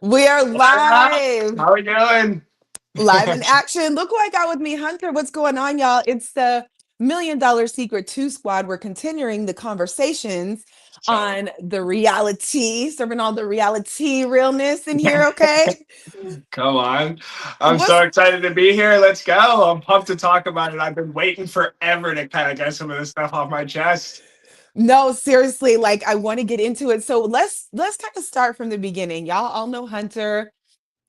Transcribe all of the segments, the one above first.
We are What's up? live, How we doing? live in action. Look who I got with me, Hunter. What's going on, y'all? It's the $1 Million Secret 2 squad. We're continuing the conversations So, on the reality, serving all the reality realness in here, okay? come on. I'm What's so excited to be here. Let's go. I'm pumped to talk about it. I've been waiting forever to kind of get some of this stuff off my chest. No, seriously, like I want to get into it. So let's kind of start from the beginning. Y'all all know Hunter.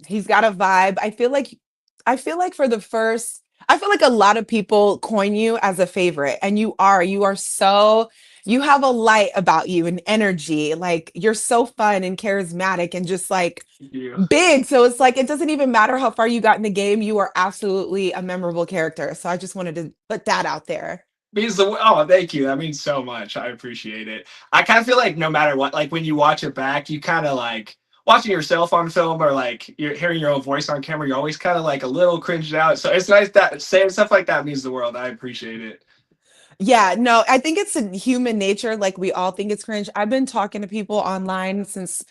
He's got a vibe. I feel like for the first I feel like a lot of people coin you as a favorite, and you are so you have a light about you and energy. Like you're so fun and charismatic and just like You. big. So it's like it doesn't even matter how far you got in the game, you are absolutely a memorable character. So I just wanted to put that out there. Means the oh, thank you. That means so much. I appreciate it. I kind of feel like no matter what, like when you watch it back, you kind of like watching yourself on film or like you're hearing your own voice on camera. You're always kind of like a little cringed out. So it's nice that saying stuff like that means the world. I appreciate it. Yeah, no, I think it's a human nature. Like we all think it's cringe. I've been talking to people online since,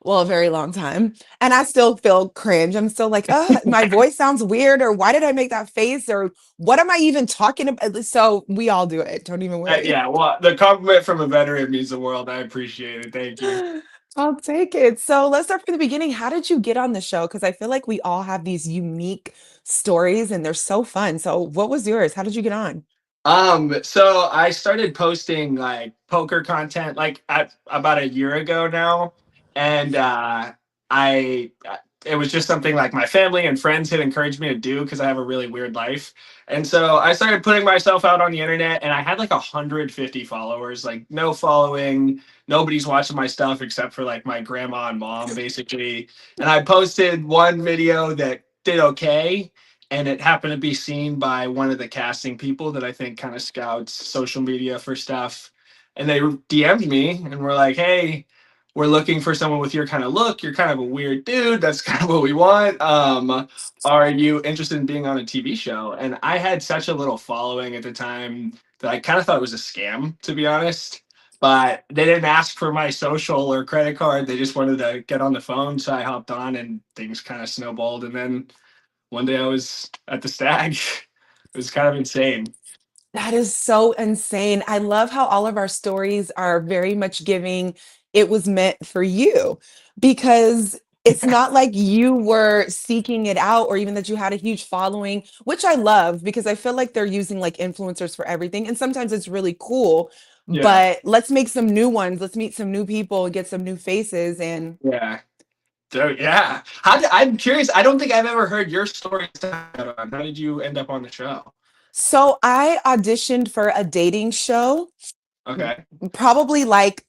well, a very long time, and I still feel cringe. I'm still like, my voice sounds weird, or why did I make that face, or what am I even talking about? So we all do it. Don't even worry. Yeah, well, the compliment from a veteran means the world. I appreciate it. Thank you. I'll take it. So let's start from the beginning. How did you get on the show? Because I feel like we all have these unique stories, and they're so fun. So what was yours? How did you get on? So I started posting like poker content like at about a year ago now, and I it was just something like my family and friends had encouraged me to do because I have a really weird life, and so I started putting myself out on the internet, and I had like 150 followers, like no following, nobody's watching my stuff except for like my grandma and mom, basically, and I posted one video that did okay and it happened to be seen by one of the casting people that I think kind of scouts social media for stuff. And they DM'd me and were like, "Hey, we're looking for someone with your kind of look. You're kind of a weird dude. That's kind of what we want. Are you interested in being on a TV show?" And I had such a little following at the time that I kind of thought it was a scam, to be honest. But they didn't ask for my social or credit card. They just wanted to get on the phone. So I hopped on and things kind of snowballed. And then one day I was at the stag. It was kind of insane. That is so insane. I love how all of our stories are very much giving it was meant for you because it's not like you were seeking it out or even that you had a huge following, which I love because I feel like they're using like influencers for everything. And sometimes it's really cool, Yeah, but let's make some new ones. Let's meet some new people and get some new faces. And yeah. So yeah, I'm curious. I don't think I've ever heard your story. How did you end up on the show? so I auditioned for a dating show Okay, probably like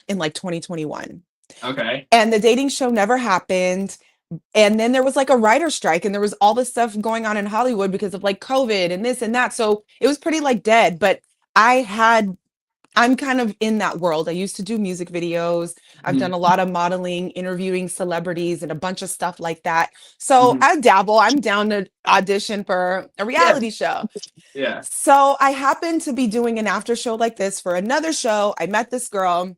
in like 2021. okay, And the dating show never happened. And then there was like a writer strike and there was all this stuff going on in Hollywood because of like COVID and this and that. So it was pretty like dead, but I had I'm kind of in that world. I used to do music videos. I've done mhm, a lot of modeling, interviewing celebrities and a bunch of stuff like that. So mhm. I dabble. I'm down to audition for a Yeah, reality show. yeah. So I happened to be doing an after show like this for another show. I met this girl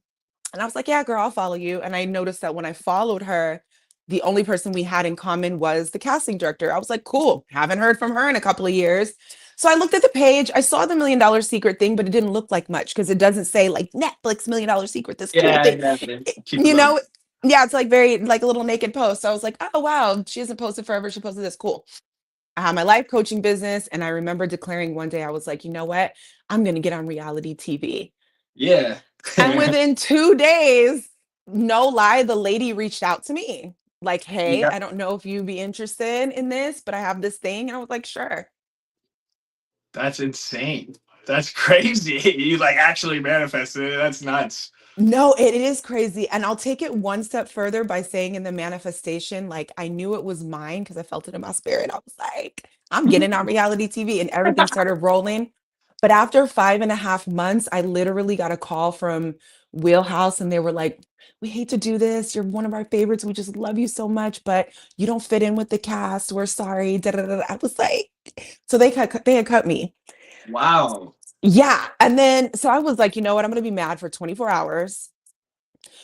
and I was like, yeah, girl, I'll follow you. And I noticed that when I followed her, the only person we had in common was the casting director. I was like, cool, haven't heard from her in a couple of years. So I looked at the page. I saw the $1 Million Secret thing, but it didn't look like much because it doesn't say like Netflix $1 Million Secret, this cool Yeah, thing. yeah. Keep it You low. know, yeah, it's like very like a little naked post. So I was like, oh wow, she hasn't posted forever. She posted this cool. I had my life coaching business, and I remember declaring one day, I was like, you know what? I'm gonna get on reality TV. Yeah. And within 2 days, no lie, the lady reached out to me like, hey, Yeah. I don't know if you'd be interested in this, but I have this thing. And I was like, sure. That's insane. That's crazy. You like actually manifested it. That's nuts. No, it is crazy. And I'll take it one step further by saying in the manifestation, like I knew it was mine because I felt it in my spirit. I was like, I'm getting on reality TV and everything started rolling. But after 5.5 months, I literally got a call from Wheelhouse and they were like, we hate to do this. You're one of our favorites. We just love you so much, but you don't fit in with the cast. We're sorry. Da, da, da, da. I was like, so they had cut me. Wow. Yeah. And then so I was like, you know what? I'm gonna be mad for 24 hours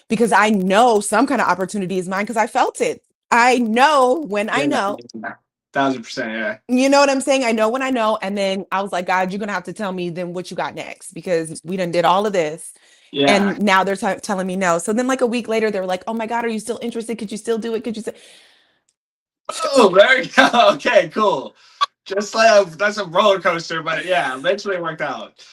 because I know some kind of opportunity is mine because I felt it. I know when I Yeah, know. yeah. 1000%. Yeah. You know what I'm saying? I know when I know. And then I was like, God, you're gonna have to tell me then what you got next because we done did all of this. Yeah. And now they're telling me no. So then like a week later, they were like, oh my God, are you still interested? Could you still do it? Could you still Oh, there you go. Okay, cool. Just like that's a roller coaster, but yeah, eventually it worked out.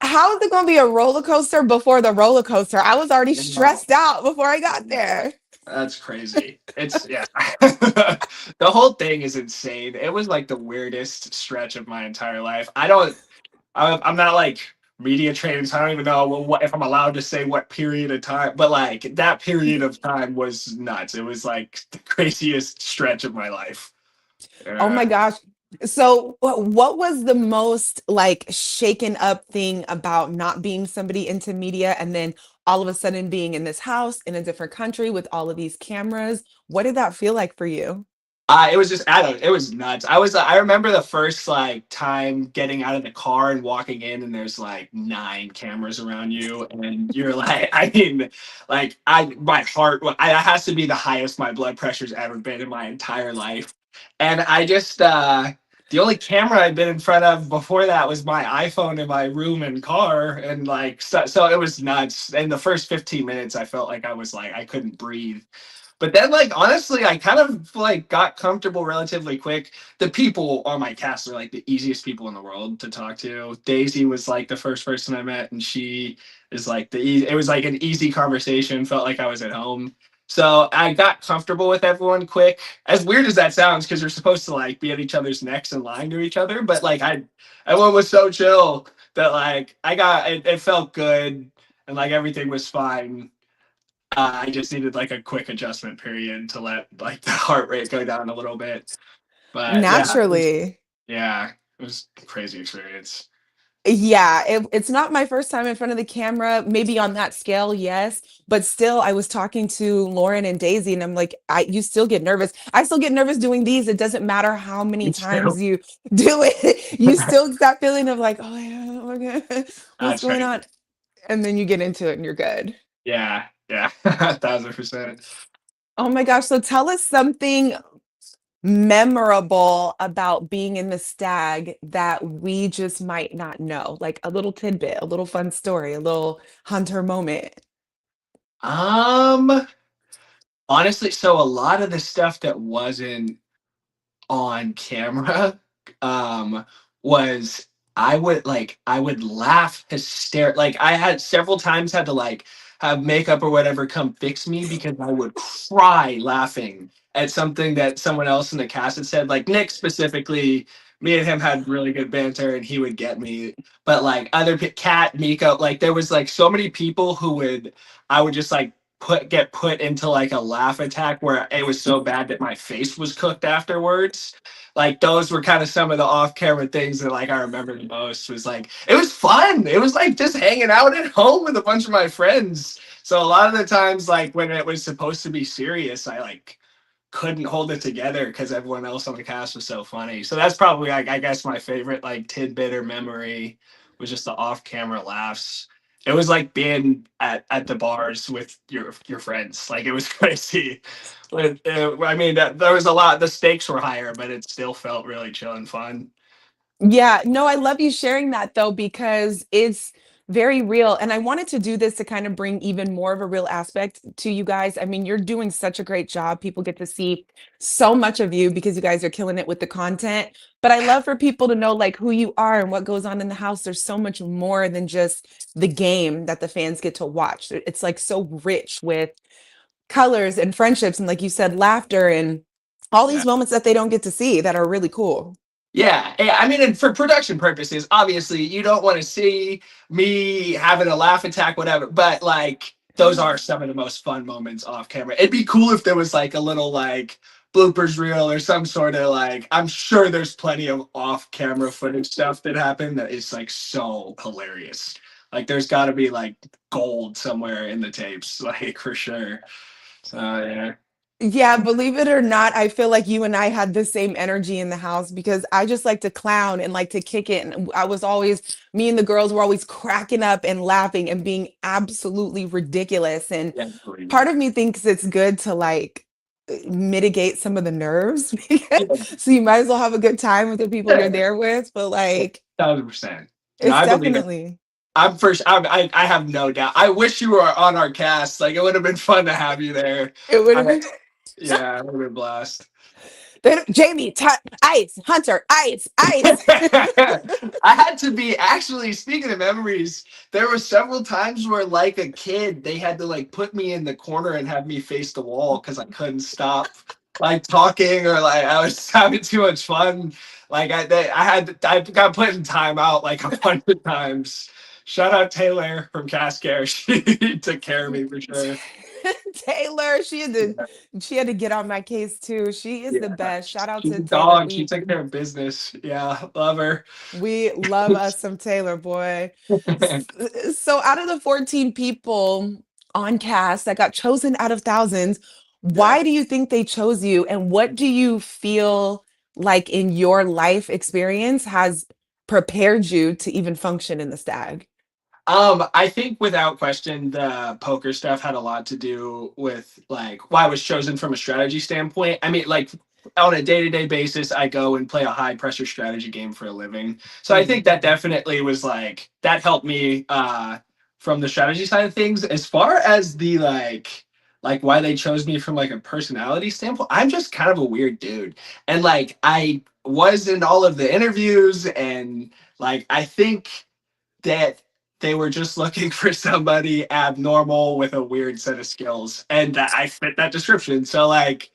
how is it gonna be a roller coaster before the roller coaster? I was already You know, stressed out before I got there. that's crazy. It's yeah. The whole thing is insane. It was like the weirdest stretch of my entire life. I'm not like media trained, so I don't even know what if I'm allowed to say what period of time. But like that period of time was nuts. It was like the craziest stretch of my life. Oh Yeah. my gosh. So what was the most like shaken up thing about not being somebody into media and then all of a sudden being in this house in a different country with all of these cameras? What did that feel like for you? It was just I don't. It was nuts. I remember the first like time getting out of the car and walking in, and there's like 9 cameras around you, and you're like, I mean, like my heart, that has to be the highest my blood pressure's ever been in my entire life, and I just the only camera I'd been in front of before that was my iPhone in my room and car, and like so it was nuts. In the first 15 minutes, I felt like I was like I couldn't breathe, but then, like, honestly, I kind of like got comfortable relatively quick. The people on my cast are like the easiest people in the world to talk to. Daisy was like the first person I met, and she is like it was like an easy conversation. Felt like I was at home. So I got comfortable with everyone quick. As weird as that sounds, because you're supposed to like be at each other's necks and lying to each other, but like everyone was so chill that like it felt good, and like everything was fine. I just needed like a quick adjustment period to let like the heart rate go down a little bit. But yeah, Naturally. it was a crazy experience. Yeah, it's not my first time in front of the camera, maybe on that scale, yes, but still I was talking to Lauren and Daisy and I'm like, you still get nervous. I still get nervous doing these. It doesn't matter how many Me times too. you do it. You still get that feeling of like, oh yeah, okay, what's That's going crazy. on? And then you get into it and you're good. Yeah, yeah, 1000%. Oh my gosh, so tell us something memorable about being in the stag that we just might not know, like a little tidbit, a little fun story, a little hunter moment. Um, Honestly, so a lot of the stuff that wasn't on camera um was I would laugh like I had several times had to like have makeup or whatever come fix me because I would cry laughing at something that someone else in the cast had said. Like Nick specifically, me and him had really good banter and he would get me, but like Kat, Miko, like there was like so many people who would I would just like get put into like a laugh attack where it was so bad that my face was cooked afterwards. Like those were kind of some of the off-camera things that like I remember the most. Was like it was fun. It was like just hanging out at home with a bunch of my friends. So a lot of the times, like when it was supposed to be serious, I like couldn't hold it together because everyone else on the cast was so funny. So that's probably like I guess my favorite like tidbit or memory was just the off-camera laughs. It was like being at the bars with your friends. Like it was crazy. But, I mean, there was a lot. The stakes were higher, but it still felt really chill and fun. Yeah, no, I love you sharing that though, because it's very real. And I wanted to do this to kind of bring even more of a real aspect to you guys. I mean, you're doing such a great job. People get to see so much of you because you guys are killing it with the content. But I love for people to know like who you are and what goes on in the house. There's so much more than just the game that the fans get to watch. It's like so rich with colors and friendships and like you said, laughter and all Yeah. these moments that they don't get to see that are really cool. Yeah, I mean, and for production purposes, obviously, you don't want to see me having a laugh attack, whatever. But like, those are some of the most fun moments off camera. It'd be cool if there was like a little like bloopers reel or some sort of like. I'm sure there's plenty of off camera footage stuff that happened that is like so hilarious. Like, there's got to be like gold somewhere in the tapes, like for sure. So yeah. Yeah, believe it or not, I feel like you and I had the same energy in the house because I just like to clown and like to kick it. And I was always, me and the girls were always cracking up and laughing and being absolutely ridiculous. And Yeah. part of me thinks it's good to like mitigate some of the nerves. Yeah. So you might as well have a good time with the people you're there with. But like, 1,000%. No, it's I believe it. definitely. I'm first. I have no doubt. I wish you were on our cast. Like it would have been fun to have you there. It would have I, been. yeah, it would have been a blast. Jamie, ice, Hunter, ice, ice. I had to be actually speaking of memories, there were several times where like a kid, they had to like put me in the corner and have me face the wall because I couldn't stop like talking or like I was having too much fun. Like I got put in timeout like a bunch of times. Shout out Taylor from Cast Care. She took care of me for sure. Taylor, she had to get on my case too. She is the Yeah. best. Shout out She's to a Taylor. dog. She took care of business. Yeah, love her. We love us some Taylor, boy. So out of the 14 people on cast that got chosen out of thousands, Yeah. why do you think they chose you? And what do you feel like in your life experience has prepared you to even function in the stag? I think without question, the poker stuff had a lot to do with like why I was chosen from a strategy standpoint. I mean, like on a day-to-day basis, I go and play a high pressure strategy game for a living. So I think that definitely was like that helped me from the strategy side of things. As far as the like why they chose me from like a personality standpoint, I'm just kind of a weird dude. And like I was in all of the interviews and like I think that they were just looking for somebody abnormal with a weird set of skills, and that I fit that description. So like,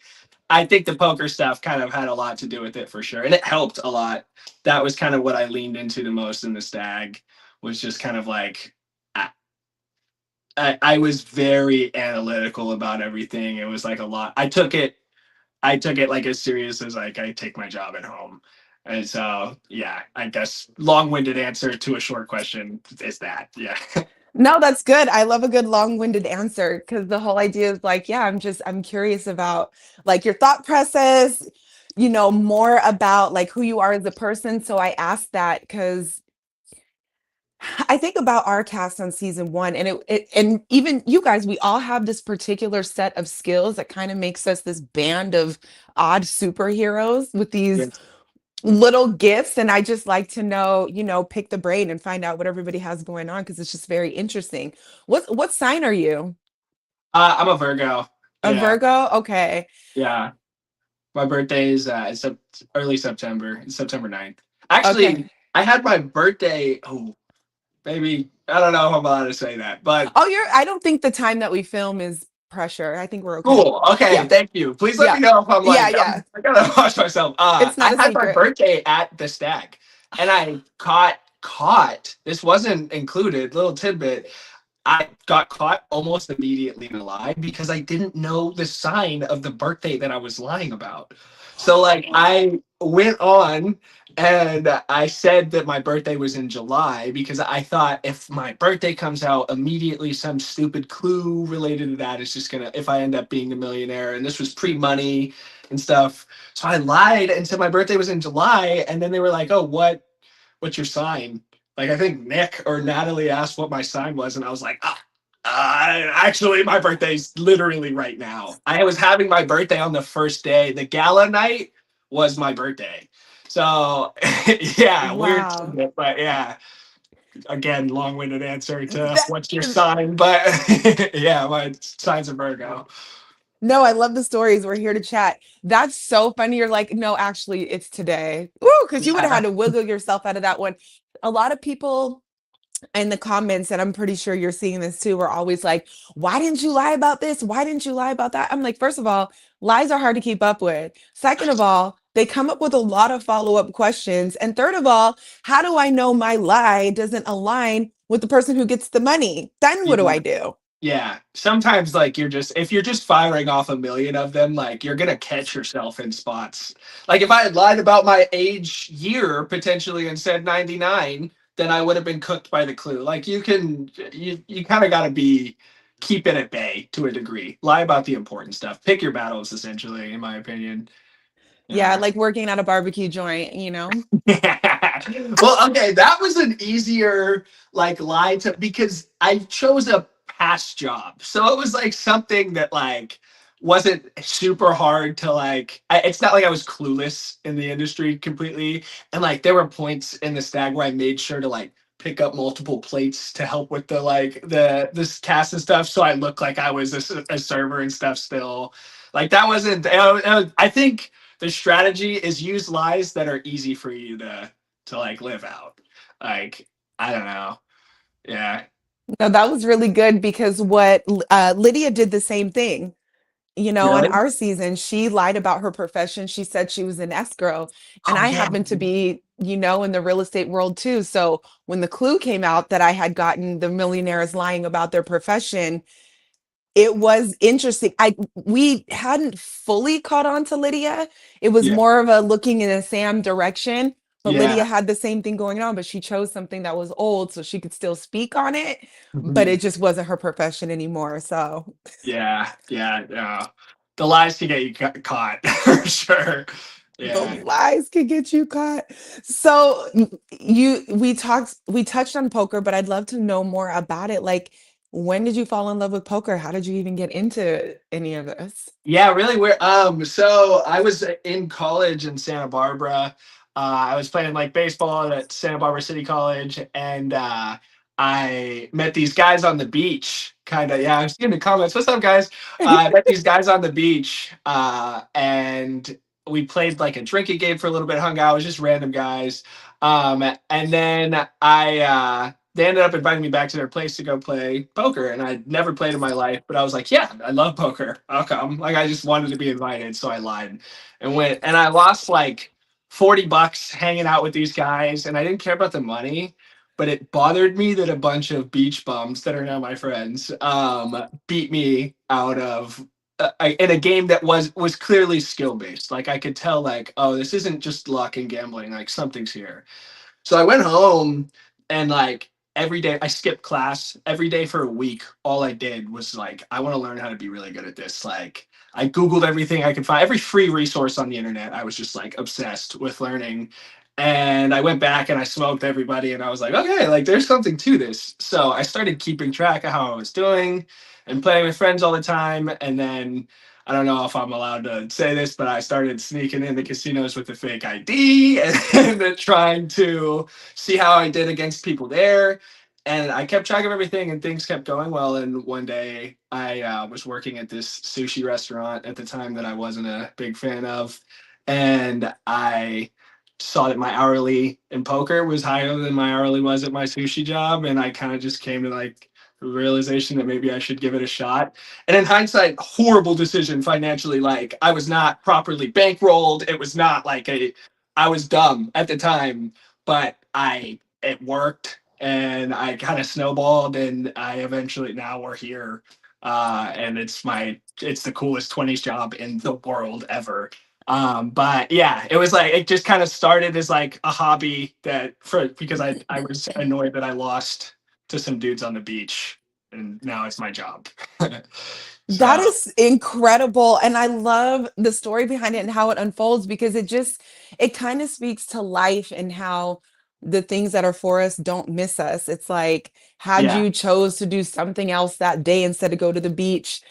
I think the poker stuff kind of had a lot to do with it for sure, and it helped a lot. That was kind of what I leaned into the most in the stag, was just kind of like I, I was very analytical about everything. It was like a lot. I took it like as serious as like I take my job at home. And so, yeah, I guess long-winded answer to a short question is that. Yeah. No, that's good. I love a good long-winded answer because the whole idea is like, yeah, I'm curious about like your thought process, more about like who you are as a person. So I asked that because I think about our cast on season one, and and even you guys, we all have this particular set of skills that kind of makes us this band of odd superheroes with these Yes. little gifts. And I just like to know, pick the brain and find out what everybody has going on because it's just very interesting. What sign are you? I'm a Virgo. A Yeah. Virgo? Okay. Yeah. My birthday is early September. It's September 9th. Okay. Actually, I had my birthday. Oh, maybe. I don't know if I'm allowed to say that, but Oh, I don't think the time that we film is pressure. I think we're okay. cool. Okay, Yeah. thank you. Please let Yeah. me know if I'm Yeah. like Yeah. I gotta watch myself. It's I not a had my secret. birthday at the stag, and I caught. This wasn't included. Little tidbit. I got caught almost immediately in a lie because I didn't know the sign of the birthday that I was lying about. So like I went on and I said that my birthday was in July because I thought if my birthday comes out immediately some stupid clue related to that is just gonna if I end up being a millionaire, and this was pre-money and stuff. So I lied and said my birthday was in July, and then they were like, "Oh, what's your sign?" Like I think Nick or Natalie asked what my sign was, and I was like, actually, my birthday's literally right now. I was having my birthday on the first day. The gala night was my birthday. So yeah, weird, Wow. but yeah. Again, long-winded answer to That, what's your sign, but yeah, my sign's a Virgo. no, I love the stories. We're here to chat. That's so funny. You're like, no, actually, it's today. Woo, because you would have Yeah. had to wiggle yourself out of that one. A lot of people in the comments, and I'm pretty sure you're seeing this too, are always like, why didn't you lie about this? Why didn't you lie about that? I'm like, first of all, lies are hard to keep up with. Second of all, they come up with a lot of follow-up questions. And third of all, how do I know my lie doesn't align with the person who gets the money? Then what do I do? Yeah, sometimes like if you're just firing off a million of them, like you're gonna catch yourself in spots. Like if I had lied about my age year potentially and said 99, then I would have been cooked by the clue. Like you kind of got to be keep it at bay to a degree. Lie about the important stuff. Pick your battles essentially, in my opinion. Yeah, Yeah. like working at a barbecue joint. Well, okay, that was an easier like lie to because I chose a past job. So it was like something that like wasn't super hard to like. It's not like I was clueless in the industry completely, and like there were points in the stag where I made sure to like pick up multiple plates to help with the like the this cast and stuff, so I looked like I was a server and stuff still. Like that wasn't. I think the strategy is use lies that are easy for you to like live out. Like I don't know. Yeah. No, that was really good because what Lydia did the same thing. You know, on Really? our season, she lied about her profession. She said she was an escrow. And Oh I yeah. happen to be, in the real estate world too. So when the clue came out that I had gotten the millionaires lying about their profession, it was interesting. We hadn't fully caught on to Lydia. It was Yeah. more of a looking in a Sam direction. But Lydia Yeah. had the same thing going on, but she chose something that was old so she could still speak on it, but Mhm. it just wasn't her profession anymore. So Yeah. Yeah. No. The lies can get you caught for sure. the Yeah. lies can get you caught. So we touched on poker, but I'd love to know more about it. Like, when did you fall in love with poker? How did you even get into any of this? Yeah, really weird. So I was in college in Santa Barbara. I was playing like baseball at Santa Barbara City College, and I met these guys on the beach. Kind of, yeah. I'm seeing the comments. What's up, guys? I met these guys on the beach, and we played like a drinking game for a little bit. Hung out, it was just random guys. And then they ended up inviting me back to their place to go play poker, and I'd never played in my life, but I was like, yeah, I love poker, I'll come. Like I just wanted to be invited, so I lied and went, and I lost like $40 hanging out with these guys, and I didn't care about the money, but it bothered me that a bunch of beach bums that are now my friends beat me out of in a game that was clearly skill based. Like I could tell, like, oh, this isn't just luck and gambling, like something's here. So I went home, and like every day I skipped class every day for a week. All I did was like, I want to learn how to be really good at this. Like I Googled everything I could find, every free resource on the internet. I was just like obsessed with learning. And I went back and I smoked everybody, and I was like, okay, like there's something to this. So I started keeping track of how I was doing and playing with friends all the time. And then I don't know if I'm allowed to say this, but I started sneaking into casinos with a fake ID and then trying to see how I did against people there. And I kept track of everything, and things kept going well. And one day I was working at this sushi restaurant at the time that I wasn't a big fan of. And I saw that my hourly in poker was higher than my hourly was at my sushi job. And I kind of just came to like the realization that maybe I should give it a shot. And in hindsight, horrible decision financially. Like I was not properly bankrolled. It was not like I was dumb at the time, but it worked, and I kind of snowballed, and I eventually, now we're here. And it's the coolest 20s job in the world ever. But yeah, it was like, it just kind of started as like a hobby because I was annoyed that I lost to some dudes on the beach, and now it's my job. That So is incredible. And I love the story behind it and how it unfolds because it kind of speaks to life and how the things that are for us don't miss us. It's like, had yeah, you chose to do something else that day instead of go to the beach,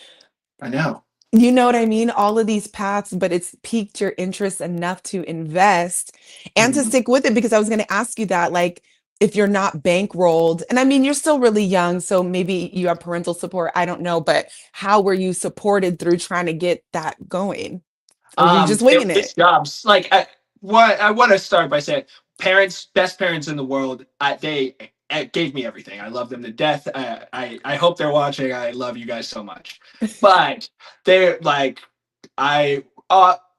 I know. you know what I mean? All of these paths, but it's piqued your interest enough to invest and to Mhm. stick with it because I was going to ask you that, like, if you're not bankrolled, and I mean, you're still really young, so maybe you have parental support. I don't know, but how were you supported through trying to get that going? Or were you just winging It's it? jobs. Like I want to start by saying, parents, best parents in the world. They gave me everything. I love them to death. I hope they're watching. I love you guys so much. But they're like, I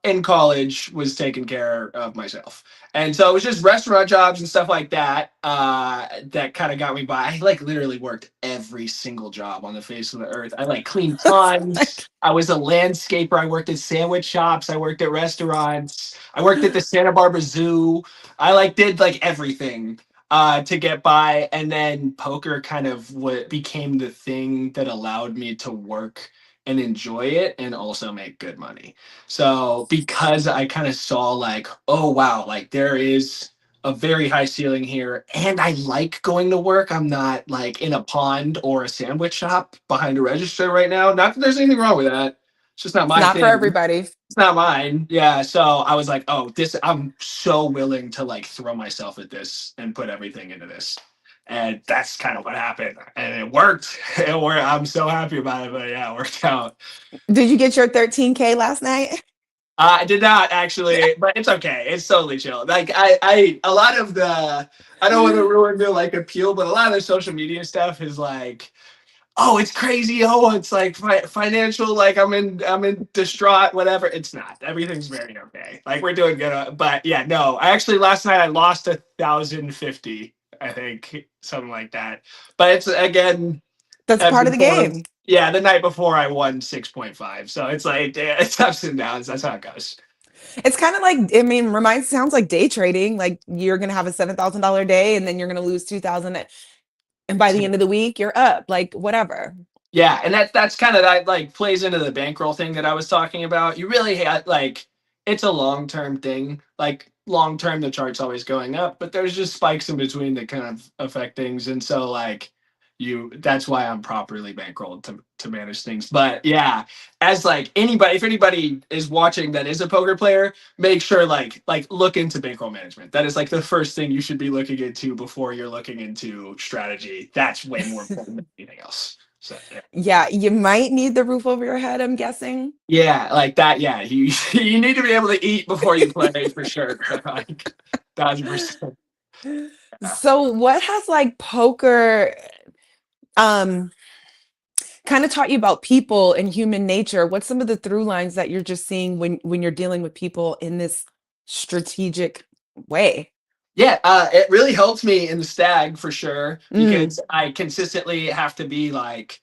in college was taking care of myself, and so it was just restaurant jobs and stuff like that. That kind of got me by. I like literally worked every single job on the face of the earth. I like cleaned ponds. I was a landscaper. I worked at sandwich shops. I worked at restaurants. I worked at the Santa Barbara Zoo. I like did like everything to get by, and then poker kind of what became the thing that allowed me to work and enjoy it and also make good money. So because I kind of saw like, oh wow, like there is a very high ceiling here, and I like going to work. I'm not like in a pond or a sandwich shop behind a register right now. Not that there's anything wrong with that. It's just not It's my not for thing. everybody. It's not mine. Yeah. So I was like, oh, this, I'm so willing to like throw myself at this and put everything into this. And that's kind of what happened. And it worked. It worked. I'm so happy about it. But yeah, it worked out. Did you get your 13K last night? I did not actually, but it's okay. It's totally chill. Like a lot of the, I don't want to ruin the like appeal, but a lot of the social media stuff is like, oh, it's crazy. Oh, it's like financial. Like I'm in distraught. Whatever. It's not. Everything's very okay. Like we're doing good. But yeah, no. I actually last night I lost 1,050. I think something like that. But it's again That's ebbs part of and the flows. game. Yeah, the night before I won 6.5. So it's like yeah, it's ups and downs. That's how it goes. It's kind of like, I mean, reminds sounds like day trading. Like you're gonna have a $7,000 day and then you're gonna lose 2,000 and by the end of the week you're up. Like whatever. Yeah, and that's kind of that like plays into the bankroll thing that I was talking about. You really like it's a long term thing. Like long term, the chart's always going up, but there's just spikes in between that kind of affect things, and so like you, that's why I'm properly bankrolled to manage things. But yeah, as like anybody, if anybody is watching that is a poker player, make sure like look into bankroll management. That is like the first thing you should be looking into before you're looking into strategy. That's way more important than anything else. So yeah. Yeah, you might need the roof over your head, I'm guessing. Yeah, like that. Yeah, you you need to be able to eat before you play for sure. Like 1,000%. Yeah. So what has like poker um kind of taught you about people and human nature? What's some of the through lines that you're just seeing when you're dealing with people in this strategic way? Yeah, it really helped me in the stag for sure Mm, because I consistently have to be like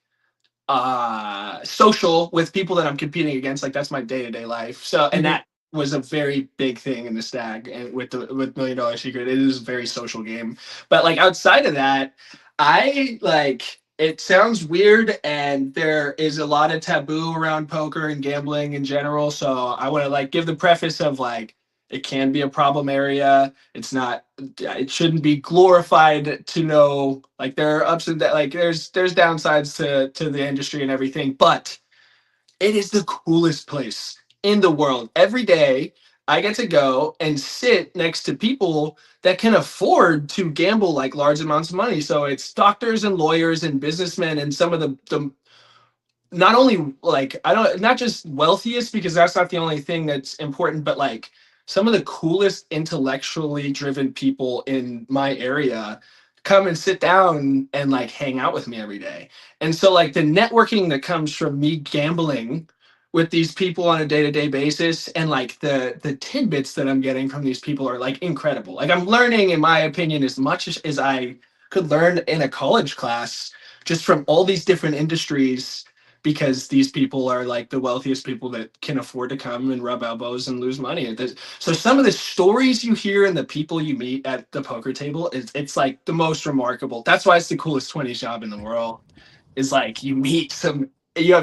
social with people that I'm competing against. Like that's my day-to-day life. So and mhm. that was a very big thing in the stag and with $1 Million Secret. It is a very social game. But like outside of that, I like it sounds weird and there is a lot of taboo around poker and gambling in general. So I want to like give the preface of like it can be a problem area. It's not, it shouldn't be glorified to know like there are ups and downs, like there's downsides to the industry and everything, but it is the coolest place in the world. Every day I get to go and sit next to people that can afford to gamble like large amounts of money. So it's doctors and lawyers and businessmen and some of the not only like I don't, not just wealthiest because that's not the only thing that's important, but like some of the coolest intellectually driven people in my area come and sit down and like hang out with me every day. And so like the networking that comes from me gambling with these people on a day-to-day basis and like the tidbits that I'm getting from these people are like incredible. Like I'm learning in my opinion as much as I could learn in a college class just from all these different industries because these people are like the wealthiest people that can afford to come and rub elbows and lose money. So some of the stories you hear and the people you meet at the poker table, it's like the most remarkable. That's why it's the coolest 20s job in the world. Is like you meet some, you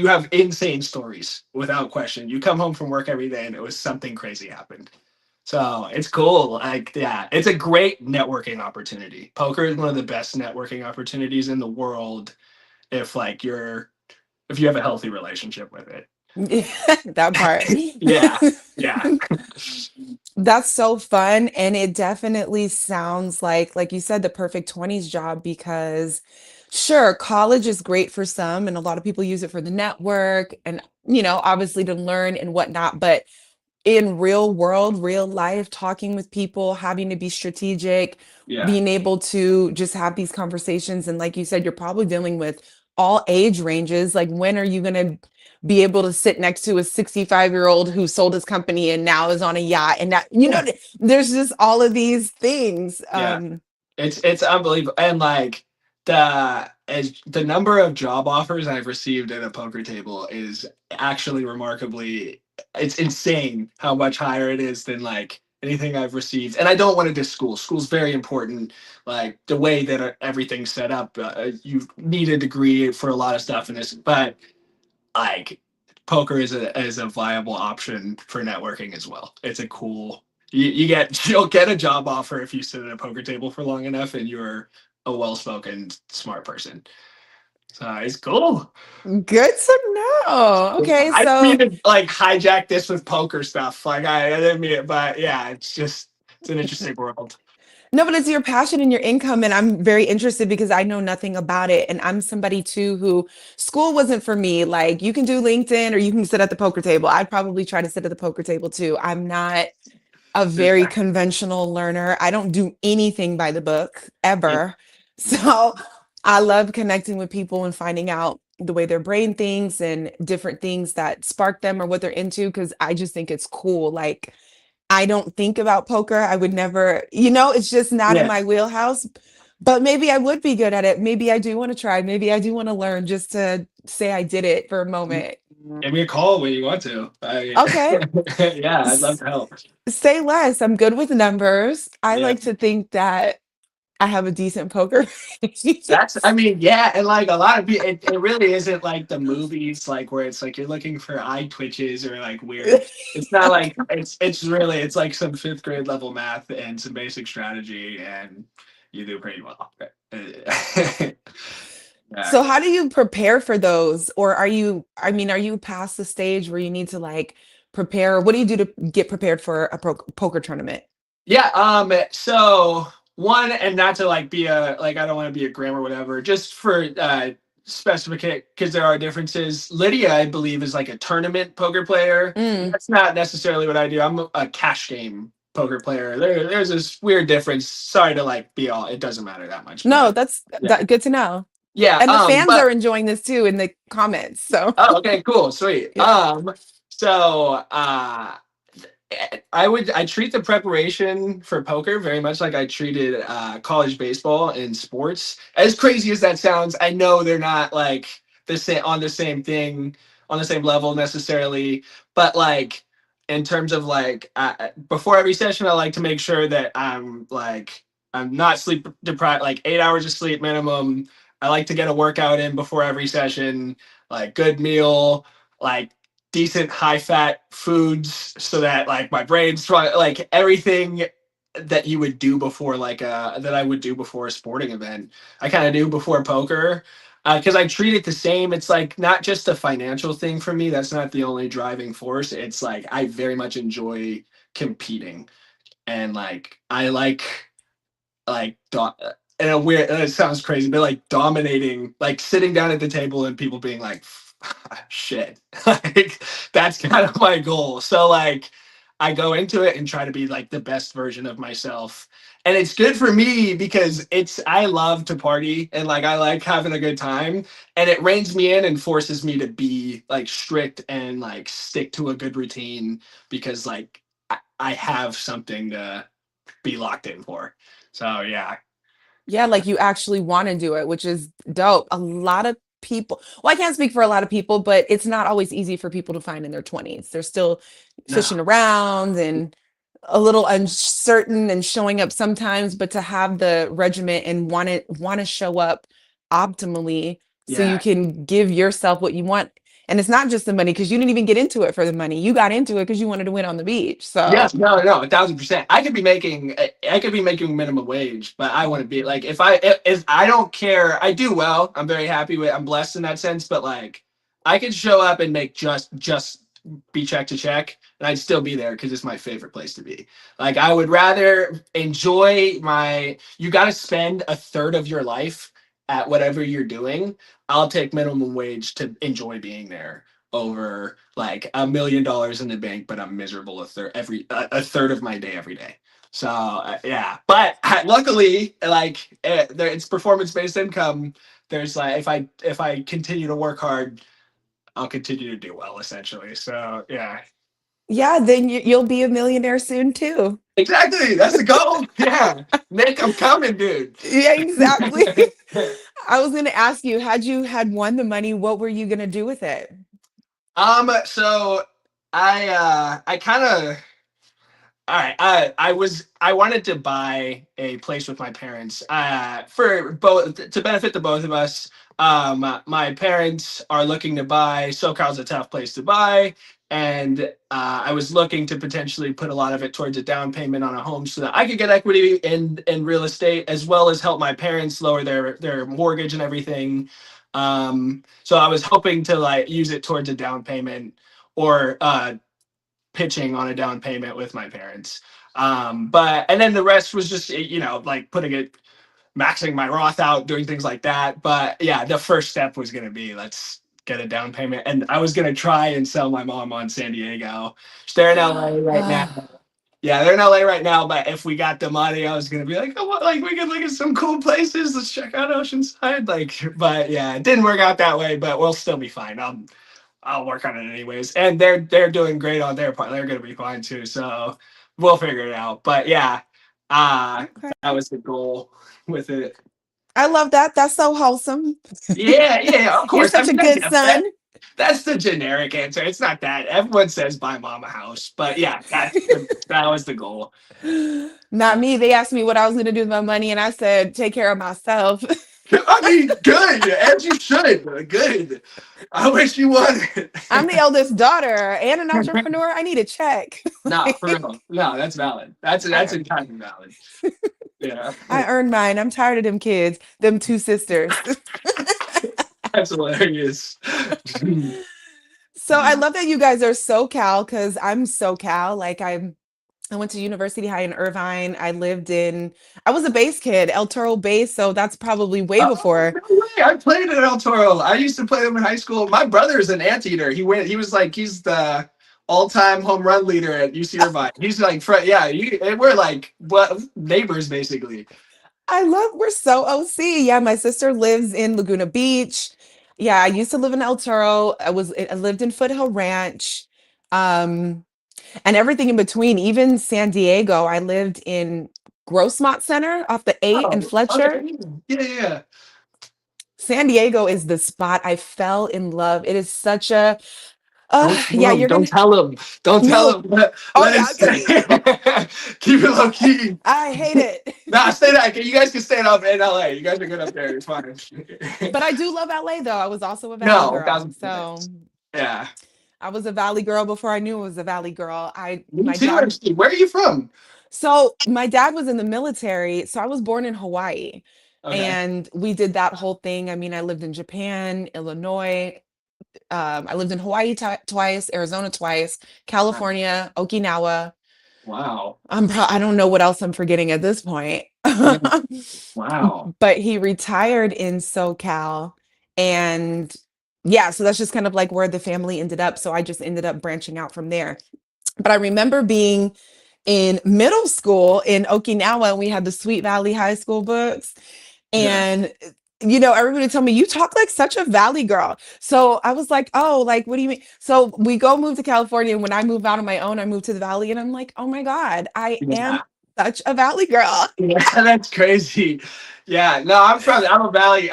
have insane stories without question. You come home from work every day and it was something crazy happened. So it's cool. Like, yeah, it's a great networking opportunity. Poker is one of the best networking opportunities in the world if like if you have a healthy relationship with it. That part. Yeah, yeah, That's so fun. And it definitely sounds like you said, the perfect 20s job because sure, college is great for some, and a lot of people use it for the network and, obviously to learn and whatnot. But in real world, real life, talking with people, having to be strategic, yeah, being able to just have these conversations. And like you said, you're probably dealing with all age ranges. Like, when are you going to be able to sit next to a 65-year-old who sold his company and now is on a yacht? And that, yeah, there's just all of these things. yeah. It's unbelievable, and like the number of job offers I've received at a poker table is actually remarkably. It's insane how much higher it is than like anything I've received. And I don't want to diss school. School's very important. Like the way that everything's set up, you need a degree for a lot of stuff in this, but like poker is a viable option for networking as well. It's a cool, you'll get a job offer if you sit at a poker table for long enough and you're a well-spoken smart person. So it's cool. Good to know. Okay, I didn't mean so to like hijack this with poker stuff. Like I didn't mean it, but yeah, it's an interesting world. no, but it's your passion and your income, and I'm very interested because I know nothing about it. And I'm somebody too who school wasn't for me. Like you can do LinkedIn or you can sit at the poker table. I'd probably try to sit at the poker table too. I'm not a very conventional learner. I don't do anything by the book Yeah. ever. So I love connecting with people and finding out the way their brain thinks and different things that spark them or what they're into because I just think it's cool. Like I don't think about poker. I would never, it's just not in Yeah. my wheelhouse. But maybe I would be good at it. Maybe I do want to try. Maybe I do want to learn just to say I did it for a moment. Give me a call when you want to. Okay. Yeah, I'd love S- to help. Say less. I'm good with numbers. I Yeah. like to think that I have a decent poker That's, I face. mean, yeah, and like a lot of people, it really isn't like the movies, like where it's like you're looking for eye twitches or like weird. It's not like it's really it's like some fifth grade level math and some basic strategy, and you do pretty well. Yeah. So how do you prepare for those? Or are you past the stage where you need to like prepare? What do you do to get prepared for a poker tournament? Yeah, so one, and not to like be a like I don't want to be a gram or whatever, just for specificate because there are differences. Lydia, I believe, is like a tournament poker player. Mm, That's not necessarily what I do. I'm a cash game poker player. There's this weird difference. Sorry to like be all, it doesn't matter that much, no, but that's yeah. good to know. Yeah, And the fans but are enjoying this too in the comments. So oh, okay, cool, sweet. yeah. So I treat the preparation for poker very much like I treated college baseball and sports. As crazy as that sounds, I know they're not like the same on the same thing on the same level necessarily, but like in terms of like before every session, I like to make sure that I'm not sleep deprived, like 8 hours of sleep minimum. I like to get a workout in before every session, like good meal, like decent high fat foods so that like my brain's trying like everything that you would do before like that I would do before a sporting event I kind of do before poker because I treat it the same. It's like not just a financial thing for me. That's not the only driving force. It's like I very much enjoy competing and like I like and a weird it sounds crazy but like dominating like sitting down at the table and people being like shit like that's kind of my goal. So like I go into it and try to be like the best version of myself, and it's good for me because it's I love to party and like I like having a good time, and it reins me in and forces me to be like strict and like stick to a good routine because like I have something to be locked in for. So yeah. Yeah, like you actually want to do it, which is dope. A lot of people, well, I can't speak for a lot of people, but it's not always easy for people to find in their 20s. They're still No. fishing around and a little uncertain and showing up sometimes, but to have the regiment and want to show up optimally so you Yeah. can give yourself what you want. And it's not just the money because you didn't even get into it for the money. You got into it because you wanted to win on the beach. So Yes, no, no, 1,000%. I could be making minimum wage, but I want to be like if I don't care, I do well. I'm very happy with I'm blessed in that sense, but like I could show up and make just be check to check and I'd still be there because it's my favorite place to be. Like I would rather enjoy my you got to spend a third of your life at whatever you're doing. I'll take minimum wage to enjoy being there over like $1 million in the bank, but I'm miserable a third of my day every day. So yeah, but luckily, like it's performance based income. There's like if I continue to work hard, I'll continue to do well essentially. So yeah, yeah, then you'll be a millionaire soon too. exactly. That's the goal. Yeah, Nick, I'm coming, dude. Yeah, exactly. I was gonna ask you, had you had won the money, what were you gonna do with it? So I kind of all right. I wanted to buy a place with my parents. For both to benefit the both of us. My parents are looking to buy. SoCal's a tough place to buy, and I was looking to potentially put a lot of it towards a down payment on a home so that I could get equity in real estate as well as help my parents lower their mortgage and everything. So I was hoping to like use it towards a down payment or pitching on a down payment with my parents. But and then the rest was just like putting it maxing my Roth out, doing things like that. But yeah, the first step was gonna be let's get a down payment, and I was gonna try and sell my mom on San Diego. They're in LA right now. Yeah, they're in LA right now. But if we got the money, I was gonna be like, oh, what, like we could look at some cool places. Let's check out Oceanside. Like, but yeah, it didn't work out that way. But we'll still be fine. I'll work on it anyways. And they're doing great on their part. They're gonna be fine too. So we'll figure it out. But yeah, Okay. that was the goal with it. I love that. That's so wholesome. Yeah, of You're course. I such a mean, good son. that's the generic answer. It's not that. Everyone says buy mom a house, but yeah, that was the goal. Not me. They asked me what I was going to do with my money, and I said, take care of myself. I mean, good, as you should. Good. I wish you would. I'm the eldest daughter and an entrepreneur. I need a check. No, for real. No, that's valid. That's entirely valid. Yeah. I earned mine. I'm tired of them kids, them two sisters. That's hilarious. So I love that you guys are SoCal because I'm SoCal. Like I went to University High in Irvine. I was a base kid, El Toro base. So that's probably way Oh, before. no way. I played at El Toro. I used to play them in high school. My brother's an anteater. He's the all-time home run leader at UC Irvine. He's like, we're like what neighbors basically. We're so OC. Yeah, my sister lives in Laguna Beach. Yeah, I used to live in El Toro. I lived in Foothill Ranch. Um, and everything in between, even San Diego. I lived in Grossmont Center off the 8 and Oh, Fletcher. okay. Yeah. San Diego is the spot I fell in love. It is such a Don't tell yeah, him. you're Don't gonna tell him. Don't tell no. him. Let Oh it yeah, stay. Keep it low key. I hate it. Nah, stay that. You guys can stay up in LA. You guys are good up there. It's fine. But I do love LA though. I was also a Valley No, girl. 1,000%. So Yeah. I was a Valley girl before I knew it was a Valley girl. Me too, actually. Where are you from? So my dad was in the military. So I was born in Hawaii Okay. and we did that whole thing. I mean, I lived in Japan, Illinois. I lived in Hawaii twice, Arizona twice, California, Okinawa. Wow. I don't know what else I'm forgetting at this point. Wow. But he retired in SoCal. And yeah, so that's just kind of like where the family ended up. So I just ended up branching out from there. But I remember being in middle school in Okinawa, and we had the Sweet Valley High School books. Yeah. And everybody told me you talk like such a Valley girl. So I was like, oh, like, what do you mean? So we go move to California. And when I moved out on my own, I moved to the Valley, and I'm like, oh my God, I am Yeah. such a Valley girl. Yeah, that's crazy. Yeah, no, I'm a valley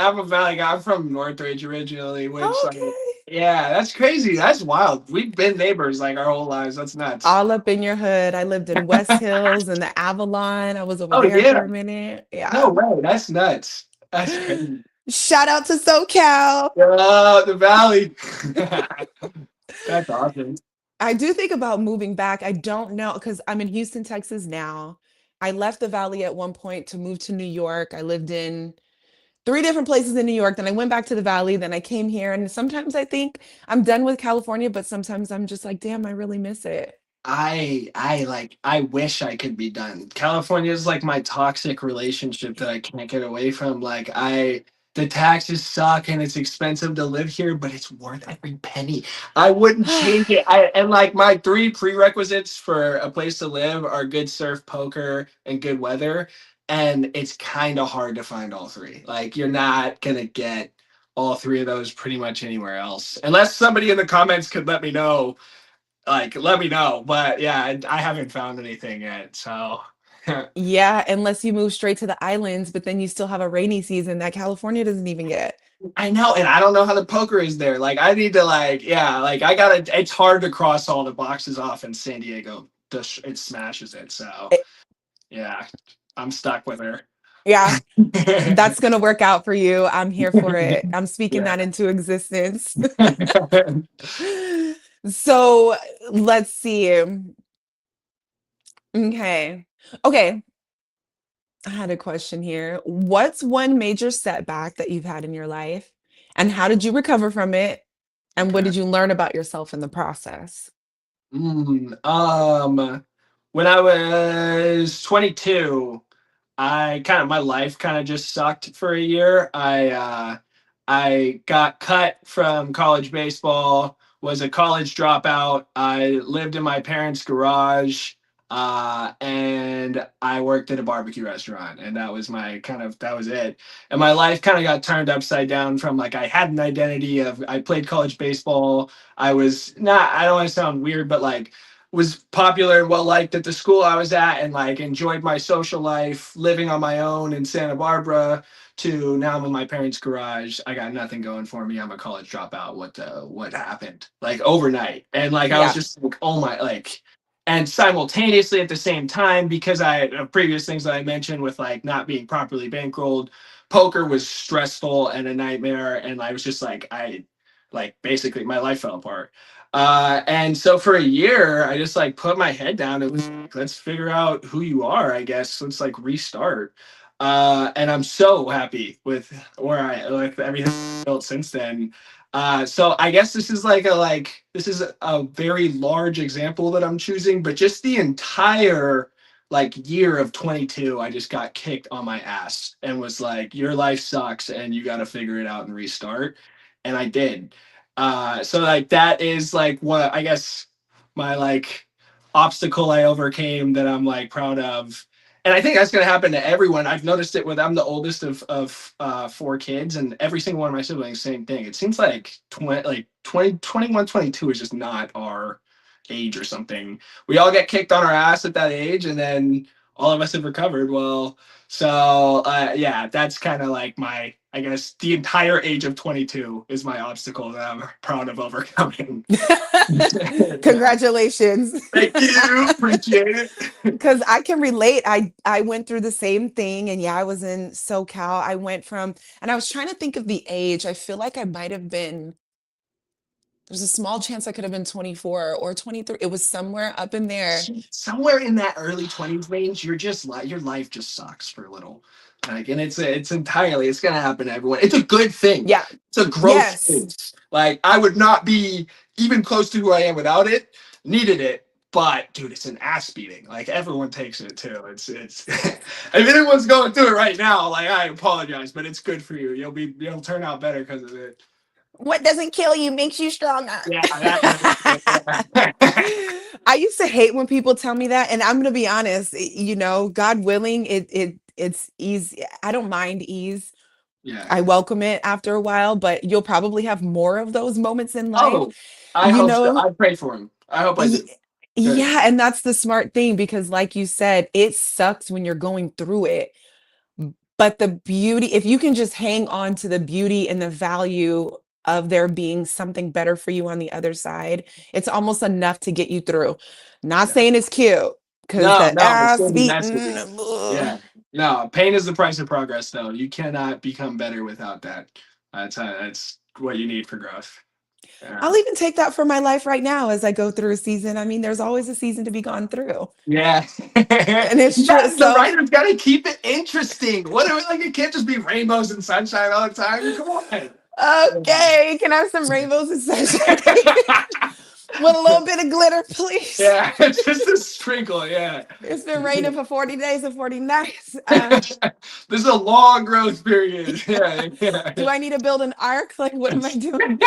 guy. I'm from Northridge originally, which like, Okay. yeah, that's crazy. That's wild. We've been neighbors like our whole lives. That's nuts. All up in your hood. I lived in West Hills and the Avalon. I was over Oh there for yeah. a minute. No Yeah. way. That's nuts. That's crazy. Shout out to SoCal. The valley. That's awesome. I do think about moving back. I don't know because I'm in Houston, Texas now. I left the Valley at one point to move to New York. I lived in three different places in New York. Then I went back to the Valley. Then I came here. And sometimes I think I'm done with California, but sometimes I'm just like, damn, I really miss it. I wish I could be done. California is like my toxic relationship that I can't get away from. The taxes suck and it's expensive to live here, but it's worth every penny. I wouldn't change it. And like my three prerequisites for a place to live are good surf, poker, and good weather. And it's kind of hard to find all three. Like you're not gonna get all three of those pretty much anywhere else. Unless somebody in the comments could let me know, let me know. But yeah, I haven't found anything yet. So Yeah, unless you move straight to the islands, but then you still have a rainy season that California doesn't even get. I know, and I don't know how the poker is there. Like I need to yeah, I gotta. It's hard to cross all the boxes off, and San Diego it smashes it. So It- yeah, I'm stuck with her. yeah, that's gonna work out for you. I'm here for it. I'm speaking Yeah. that into existence. So let's see. Okay. Okay. I had a question here. What's one major setback that you've had in your life? And how did you recover from it? And what Okay. did you learn about yourself in the process? When I was 22, my life kind of just sucked for a year. I got cut from college baseball, was a college dropout. I lived in my parents' garage, and I worked at a barbecue restaurant, and that was it. And my life kind of got turned upside down from like I had an identity of I played college baseball. I was not, I don't want to sound weird, but like was popular and well liked at the school I was at, and like enjoyed my social life living on my own in Santa Barbara, to now I'm in my parents' garage. I got nothing going for me. I'm a college dropout. What happened? Like overnight. And like I was Yeah. just like, oh my, like, and simultaneously at the same time, because I previous things that I mentioned with like not being properly bankrolled, poker was stressful and a nightmare. And I was just like, I like basically my life fell apart. And so for a year, I just like put my head down and was like, let's figure out who you are, I guess. Let's like restart. And I'm so happy with where I with everything I've built since then. So I guess this is a very large example that I'm choosing, but just the entire like year of 22, I just got kicked on my ass and was like, your life sucks and you got to figure it out and restart. And I did. So like that is like what I guess my like obstacle I overcame that I'm like proud of. And I think that's going to happen to everyone. I've noticed it with I'm the oldest of four kids, and every single one of my siblings, same thing. It seems like 21, 22 is just not our age or something. We all get kicked on our ass at that age, and then all of us have recovered. Well, so yeah, that's kind of like my, I guess the entire age of 22 is my obstacle that I'm proud of overcoming. Congratulations. Thank you, appreciate it. Because I can relate. I went through the same thing, and yeah, I was in SoCal. I went from, and I was trying to think of the age. I feel like I might have been. There's a small chance I could have been 24 or 23. It was somewhere up in there. Somewhere in that early 20s range, you're just like your life just sucks for a little. Like, and it's entirely, it's gonna happen to everyone. It's a good thing. Yeah. It's a growth Yes. phase. Like I would not be even close to who I am without it. Needed it, but dude, it's an ass beating. Like everyone takes it too. It's if anyone's going through it right now, like I apologize, but it's good for you. You'll turn out better because of it. What doesn't kill you makes you stronger. Yeah, that I used to hate when people tell me that, and I'm gonna be honest, God willing, it's easy. I don't mind ease. yeah. I welcome it after a while, but you'll probably have more of those moments in life. Oh, I You hope so. know, I pray for him. I hope I Y- do. Good. yeah, and that's the smart thing because like you said, it sucks when you're going through it. But the beauty, if you can just hang on to the beauty and the value of there being something better for you on the other side, it's almost enough to get you through. Not Yeah. saying it's cute, because No, the no, it's ass gonna be messy. beating. Ugh. Yeah. No, pain is the price of progress, though. You cannot become better without that. That's what you need for growth. Yeah. I'll even take that for my life right now as I go through a season. I mean, there's always a season to be gone through. Yeah. And it's true. The So, writer's got to keep it interesting. What are we like? It can't just be rainbows and sunshine all the time. Come on. okay, can I have some rainbows and sunshine with a little bit of glitter, please? Yeah, it's just a sprinkle. Yeah. It's been raining for 40 days and 40 nights. This is a long growth period. Yeah, yeah. Do I need to build an ark? Like, what am I doing?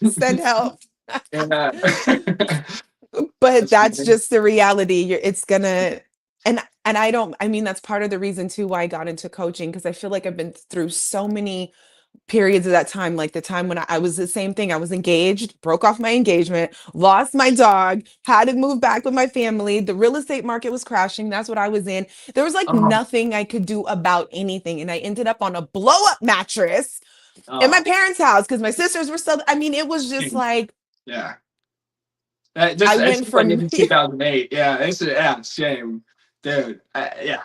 Send help. Yeah. But that's just the reality. It's gonna, and I mean, that's part of the reason too why I got into coaching, because I feel like I've been through so many periods of that time, like the time when I was the same thing. I was engaged, broke off my engagement, lost my dog, had to move back with my family. The real estate market was crashing. That's what I was in. There was like Oh, nothing I could do about anything. And I ended up on a blow up mattress in my oh, parents' house because my sisters were still, I mean, it was just like, yeah. I It's went just like from, in 2008. Yeah, it's shame, dude. Yeah.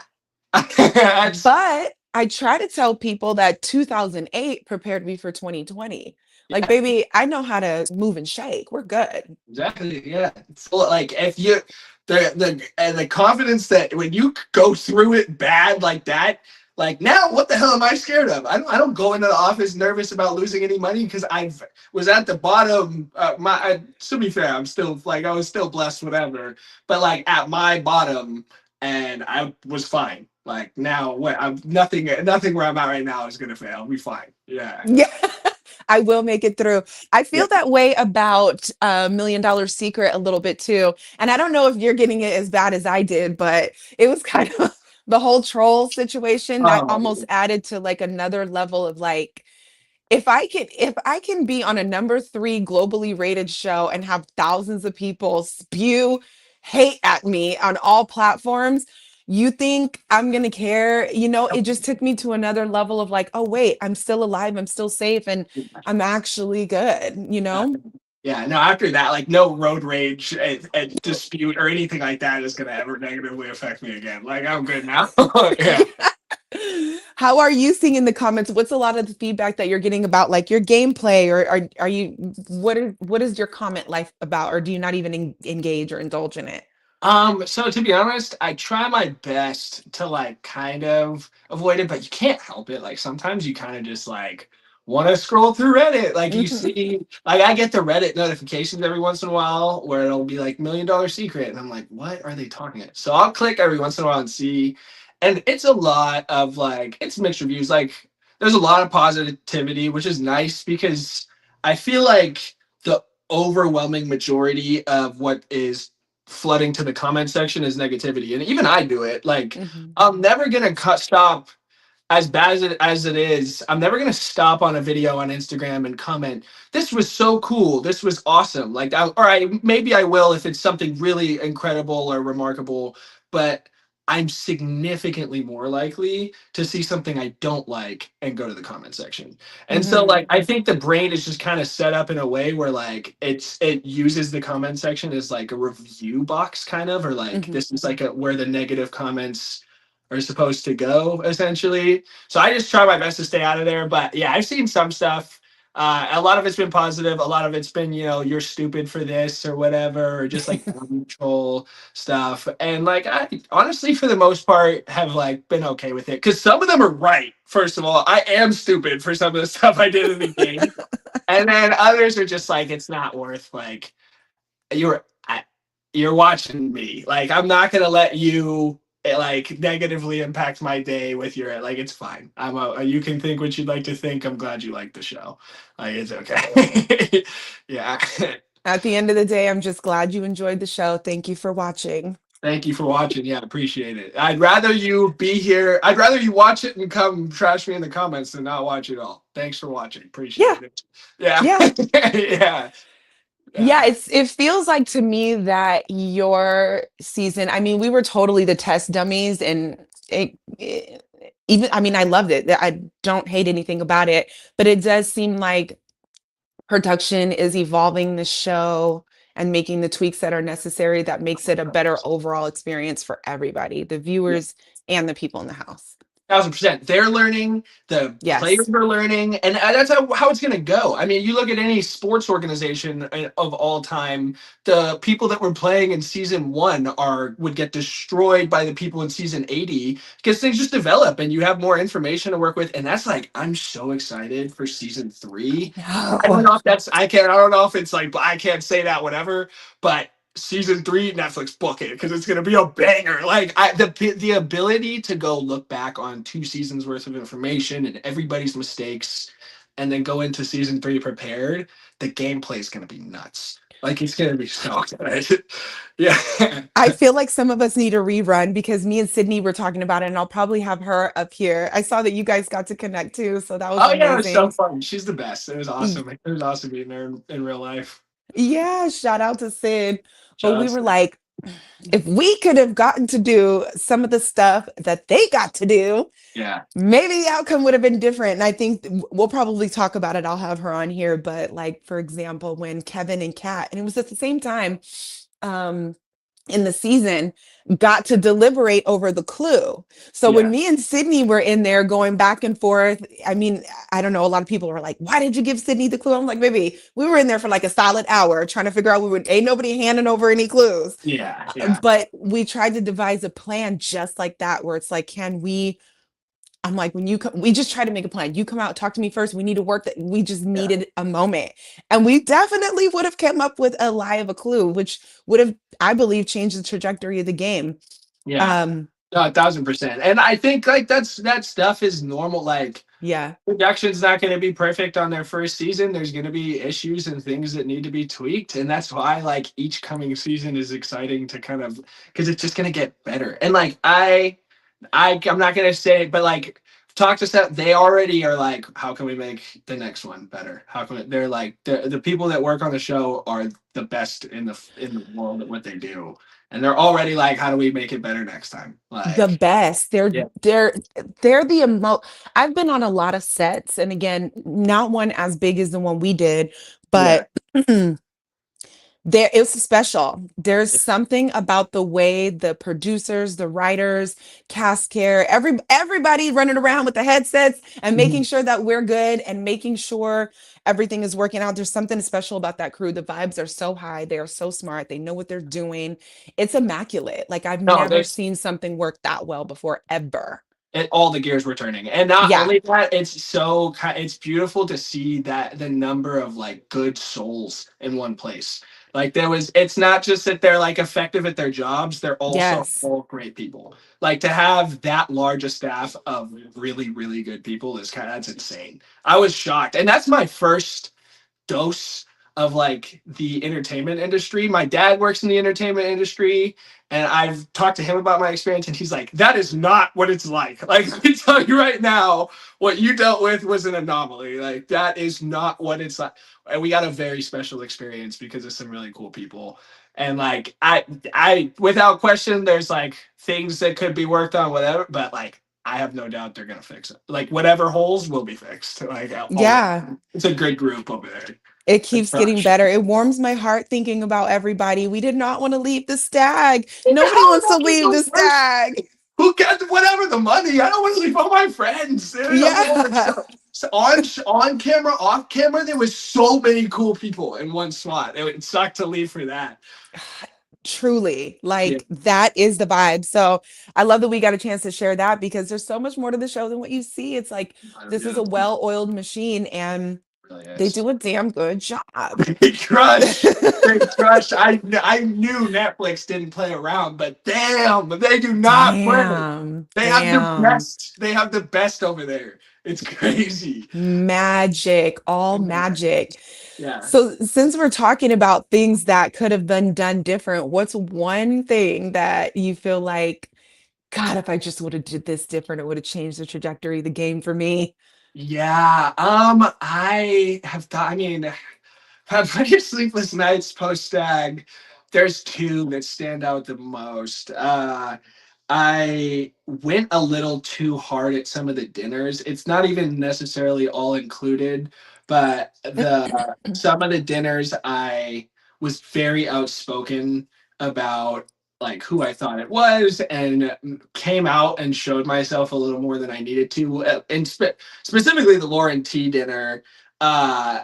That's- but I try to tell people that 2008 prepared me for 2020. Like, yeah, baby, I know how to move and shake. We're good. exactly. Yeah. It's like if you the confidence that when you go through it bad like that, Like now, what the hell am I scared of? I don't go into the office nervous about losing any money because I was at the bottom. To be fair, I'm still like I was still blessed, whatever. But like at my bottom, and I was fine. Like now, what I'm nothing where I'm at right now is gonna fail. I'll be fine. Yeah. Yeah. I will make it through. I Yeah. feel that way about Million Dollar Secret a little bit too. And I don't know if you're getting it as bad as I did, but it was kind of the whole troll situation that almost Oh, added to like another level of like, if I can be on a number 3 globally rated show and have thousands of people spew hate at me on all platforms, you think I'm gonna care? It just took me to another level of like, oh wait, I'm still alive, I'm still safe, and I'm actually good. yeah, no, after that, like no road rage and dispute or anything like that is gonna ever negatively affect me again. Like I'm good now. Yeah. How are you seeing in the comments? What's a lot of the feedback that you're getting about like your gameplay, or are you what is your comment life about, or do you not even engage or indulge in it? So to be honest, I try my best to like kind of avoid it, but you can't help it. Like sometimes you kind of just like want to scroll through Reddit. Like you Mhm. see, like I get the Reddit notifications every once in a while where it'll be like $1 million secret, and I'm like, what are they talking about? So I'll click every once in a while and see, and it's a lot of like it's mixed reviews. Like there's a lot of positivity, which is nice because I feel like the overwhelming majority of what is flooding to the comment section is negativity, and even I do it. Like Mhm. I'm never gonna stop as bad as it is. I'm never gonna stop on a video on Instagram and comment, "This was so cool. This was awesome." Like, maybe I will if it's something really incredible or remarkable, but I'm significantly more likely to see something I don't like and go to the comment section. And so, Mhm. like, I think the brain is just kind of set up in a way where, like, it uses the comment section as like a review box, kind of, or like Mhm. this is like where the negative comments are supposed to go, essentially. So I just try my best to stay out of there. But yeah, I've seen some stuff. A lot of it's been positive. A lot of it's been, you're stupid for this or whatever, or just like troll stuff. And like, I honestly, for the most part, have like been okay with it because some of them are right. First of all, I am stupid for some of the stuff I did in the game, and then others are just like, it's not worth like you're I, you're watching me. Like I'm not gonna let you like negatively impact my day with your like. It's fine. You can think what you'd like to think. I'm glad you like the show. Like it's okay. Yeah. At the end of the day, I'm just glad you enjoyed the show. Thank you for watching. Thank you for watching. Yeah, appreciate it. I'd rather you be here. I'd rather you watch it and come trash me in the comments than not watch it all. Thanks for watching. Yeah. Appreciate it. Yeah. Yeah. Yeah. Yeah, Yeah. it feels like to me that your season, I mean, we were totally the test dummies, and even, I mean, I loved it. I don't hate anything about it, but it does seem like production is evolving the show and making the tweaks that are necessary that makes it a better overall experience for everybody, the viewers and the people in the house. 1,000%. They're learning, the Yes. players are learning, and that's how it's going to go. I mean, you look at any sports organization of all time, the people that were playing in season 1 would get destroyed by the people in season 80 because things just develop and you have more information to work with. And that's like, I'm so excited for season 3. I don't No. know if I don't know if it's like, I can't say that, whatever, but season 3 Netflix book it because it's gonna be a banger. Like the ability to go look back on 2 seasons worth of information and everybody's mistakes, and then go into season 3 prepared. The gameplay is gonna be nuts. Like it's gonna be so good. Yeah. I feel like some of us need a rerun because me and Sydney were talking about it, and I'll probably have her up here. I saw that you guys got to connect too, so that was Oh yeah, it was so amazing. fun. She's the best. It was Y- awesome. It was awesome being there in real life. Yeah, shout out to Sid. But Shout we out were to like, if we could have gotten to do some of the stuff that they got to do, yeah. maybe the outcome would have been different. And I think we'll probably talk about it. I'll have her on here. But like, for example, when Kevin and Kat, and it was at the same time, um, in the season, got to deliberate over the clue. So when Yeah. me and Sydney were in there going back and forth, I mean, I don't know, a lot of people were like, why did you give Sydney the clue? I'm like, baby, we were in there for like a solid hour trying to figure out, ain't nobody handing over any clues. Yeah. Yeah. But we tried to devise a plan just like that, where it's like, can we I'm like, when you come, we just try to make a plan. You come out, talk to me first. We need to work that. We just Yeah. needed a moment. And we definitely would have come up with a lie of a clue, which would have, I believe, changed the trajectory of the game. Yeah. Um, No, 1,000%. And I think like that stuff is normal. Like yeah. production's not going to be perfect on their first season. There's going to be issues and things that need to be tweaked, and that's why like each coming season is exciting to kind of because it's just going to get better. And like I'm not going to say, but like talk to Seth, they already are like, how can we make the next one better? How can they're like the people that work on the show are the best in the world at what they do, and they're already like, how do we make it better next time? The Like, best. yeah, They're the I've been on a lot of sets, and again, not one as big as the one we did, yeah, but there it's special. There's something about the way the producers, the writers, cast care, everybody running around with the headsets and making Mhm. sure that we're good and making sure everything is working out. There's something special about that crew. The vibes are so high. They are so smart. They know what they're doing. It's immaculate. Like I've No, never there's seen something work that well before ever. all the gears were turning, and not Yeah. only that, it's beautiful to see that the number of like good souls in one place. Like it's not just that they're like effective at their jobs, they're also Yes. all great people. Like to have that large a staff of really really good people is that's insane. I was shocked, and that's my first dose of like the entertainment industry. My dad works in the entertainment industry, and I've talked to him about my experience, and he's like, that is not what it's like. Like, I tell you right now, what you dealt with was an anomaly. Like, that is not what it's like. And we got a very special experience because of some really cool people. And like, without question, there's like things that could be worked on, whatever, but like, I have no doubt they're gonna fix it. Like whatever holes will be fixed. Like all, Yeah. it's a good group over there. It The keeps getting crush. better. It warms my heart thinking about everybody. We did not want to leave the stag. How Nobody wants to about leave the those first? stag. Who gets whatever the money? I don't want to leave all my friends. There's a whole bunch of Yeah. stuff. So on camera, off camera, there was so many cool people in one spot. It sucked to leave for that. Truly, Yeah, like that is the vibe. So I love that we got a chance to share that because there's so much more to the show than what you see. It's like this is yeah, a well-oiled machine and it really they is. do a damn good job. They crush. They crush. I knew Netflix didn't play around, but damn, they do not play. Damn, They have the damn. best. They have the best over there. It's crazy. Magic, all magic. Yeah. So, since we're talking about things that could have been done different, what's one thing that you feel like, God, if I just would have did this different, it would have changed the trajectory of the game for me? Yeah. I have thought. I mean, have plenty of sleepless nights post stag. There's two that stand out the most. I went a little too hard at some of the dinners. It's not even necessarily all included, but the some of the dinners I was very outspoken about like who I thought it was and came out and showed myself a little more than I needed to. And specifically the Lauren T dinner, uh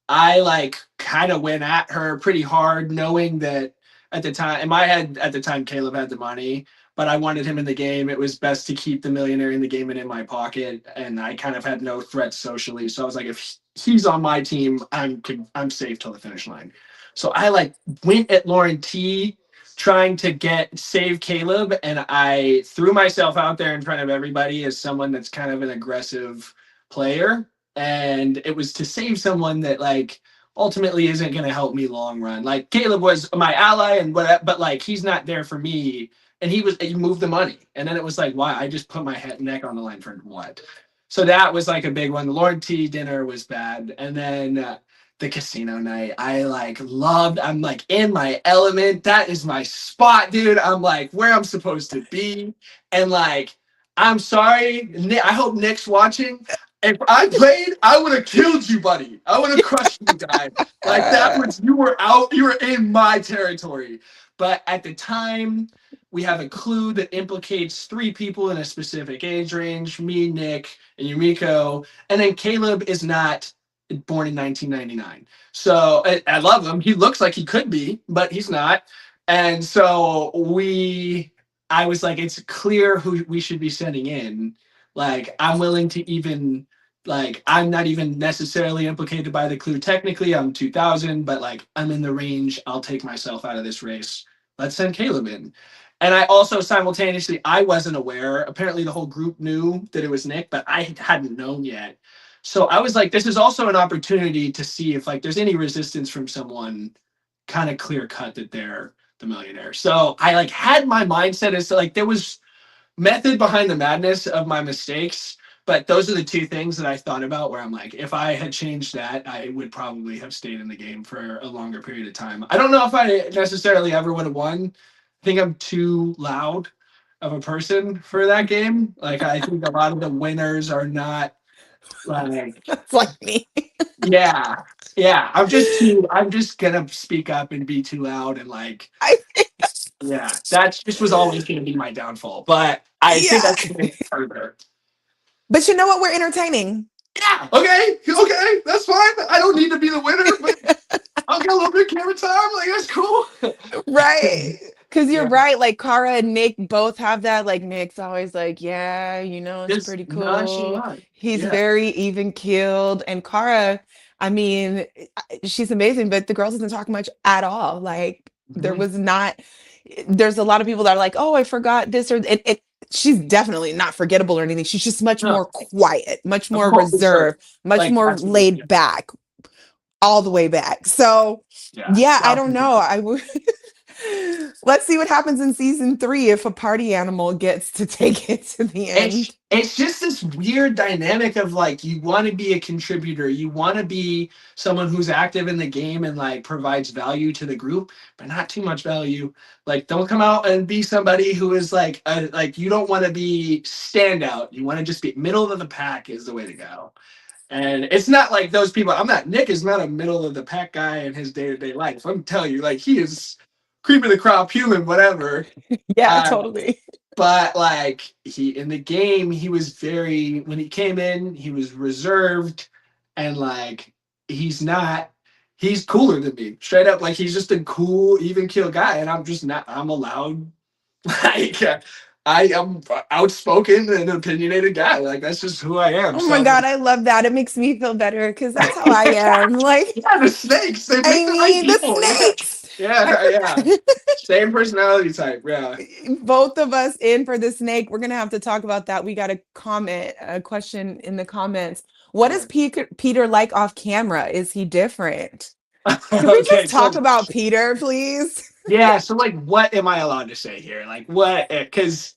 I like kind of went at her pretty hard, knowing that at the time, in my head, at the time, Caleb had the money, but I wanted him in the game. It was best to keep the millionaire in the game and in my pocket, and I kind of had no threats socially. So I was like, if he's on my team, I'm safe till the finish line. So I like went at Lauren T, trying to get save Caleb, and I threw myself out there in front of everybody as someone that's kind of an aggressive player, and it was to save someone that like ultimately isn't going to help me long run. Like Caleb was my ally and what, but like he's not there for me. And he moved the money, and then it was like, why? I just put my neck on the line for what? So that was like a big one. The Lord T dinner was bad, and then the casino night, I like loved. I'm like in my element. That is my spot, dude. I'm like where I'm supposed to be, and like I'm sorry. I hope Nick's watching. If I played, I would have killed you, buddy. I would have crushed you, guy. Like that was you were out, you were in my territory. But at the time, we have a clue that implicates three people in a specific age range: me, Nick, and Yumiko. And then Caleb is not born in 1999. So I love him. He looks like he could be, but he's not. And so I was like, it's clear who we should be sending in, Like I'm willing to even like I'm not even necessarily implicated by the clue. Technically, I'm 2000, but like I'm in the range. I'll take myself out of this race. Let's send Caleb in. And I also simultaneously I wasn't aware. Apparently, the whole group knew that it was Nick, but I hadn't known yet. So I was like, this is also an opportunity to see if like there's any resistance from someone kind of clear cut that they're the millionaire. So I like had my mindset as to like there was method behind the madness of my mistakes. But those are the two things that I thought about where I'm like, if I had changed that, I would probably have stayed in the game for a longer period of time. I don't know if I necessarily ever would have won. I think I'm too loud of a person for that game. Like I think a lot of the winners are not like That's like me. yeah. Yeah. I'm just gonna speak up and be too loud and like I, yeah, that just was always gonna be my downfall. But I think I yeah. could make it further. But you know what? We're entertaining. Yeah. Okay. Okay. That's fine. I don't need to be the winner, but I'll get a little bit of camera time. Like that's cool. Right. Because you're Yeah. right. Like Cara and Nick both have that. Like Nick's always like, yeah, it's Just pretty cool. nonchalant. He's Yeah. very even keeled. And Cara, I mean, she's amazing, but the girl doesn't talk much at all. Like there Mhm. was not, there's a lot of people that are like, oh, I forgot this or it. She's definitely not forgettable or anything. She's just much No, more quiet, much of more course. So, reserved, much like more that's what, yeah. laid back, all the way back. So Yeah. yeah, I don't know. 1000%. I would let's see what happens in season 3 if a party animal gets to take it to the it's end. it's just this weird dynamic of like you want to be a contributor, you want to be someone who's active in the game and like provides value to the group, but not too much value. Like don't come out and be somebody who is like you don't want to be standout. You want to just be middle of the pack is the way to go. And it's not like those people. I'm not. Nick is not a middle of the pack guy in his day to day life. I'm telling you, like he is cream of the crop, human, whatever. Yeah, Uh, totally. but like he in the game he was very when he came in he was reserved and like he's not he's cooler than me straight up like he's just a cool even keel guy and I'm just not I'm allowed like I am outspoken and opinionated guy like that's just who I am Oh my so God, I love that. It makes me feel better because that's how I am. Like, yeah the snakes they I pick the right mean, the people yeah snakes. I yeah yeah forgot. same personality type yeah Both of us in for the snake. We're gonna have to talk about that. We got a question in the comments. What is yeah Peter like off camera? Is he different? Can we okay just talk so about Peter, please? yeah, so like, what am I allowed to say here? Like, what? Because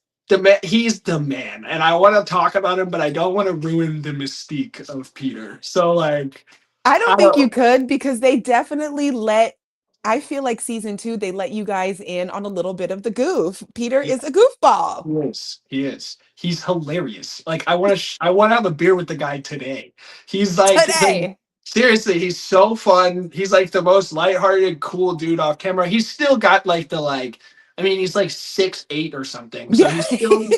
he's the man, and I want to talk about him, but I don't want to ruin the mystique of Peter. So like, I I don't think you don't. could because they definitely let I feel like season 2, they let you guys in on a little bit of the goof. Peter Yeah, is a goofball he is. He is. He's hilarious. Like, I want to. I want to have a beer with the guy today. He's like the. today. Seriously, he's so fun. He's like the most lighthearted, cool dude off camera. He's still got like the like. I mean, he's like 6'8" or something, so Yeah. he's still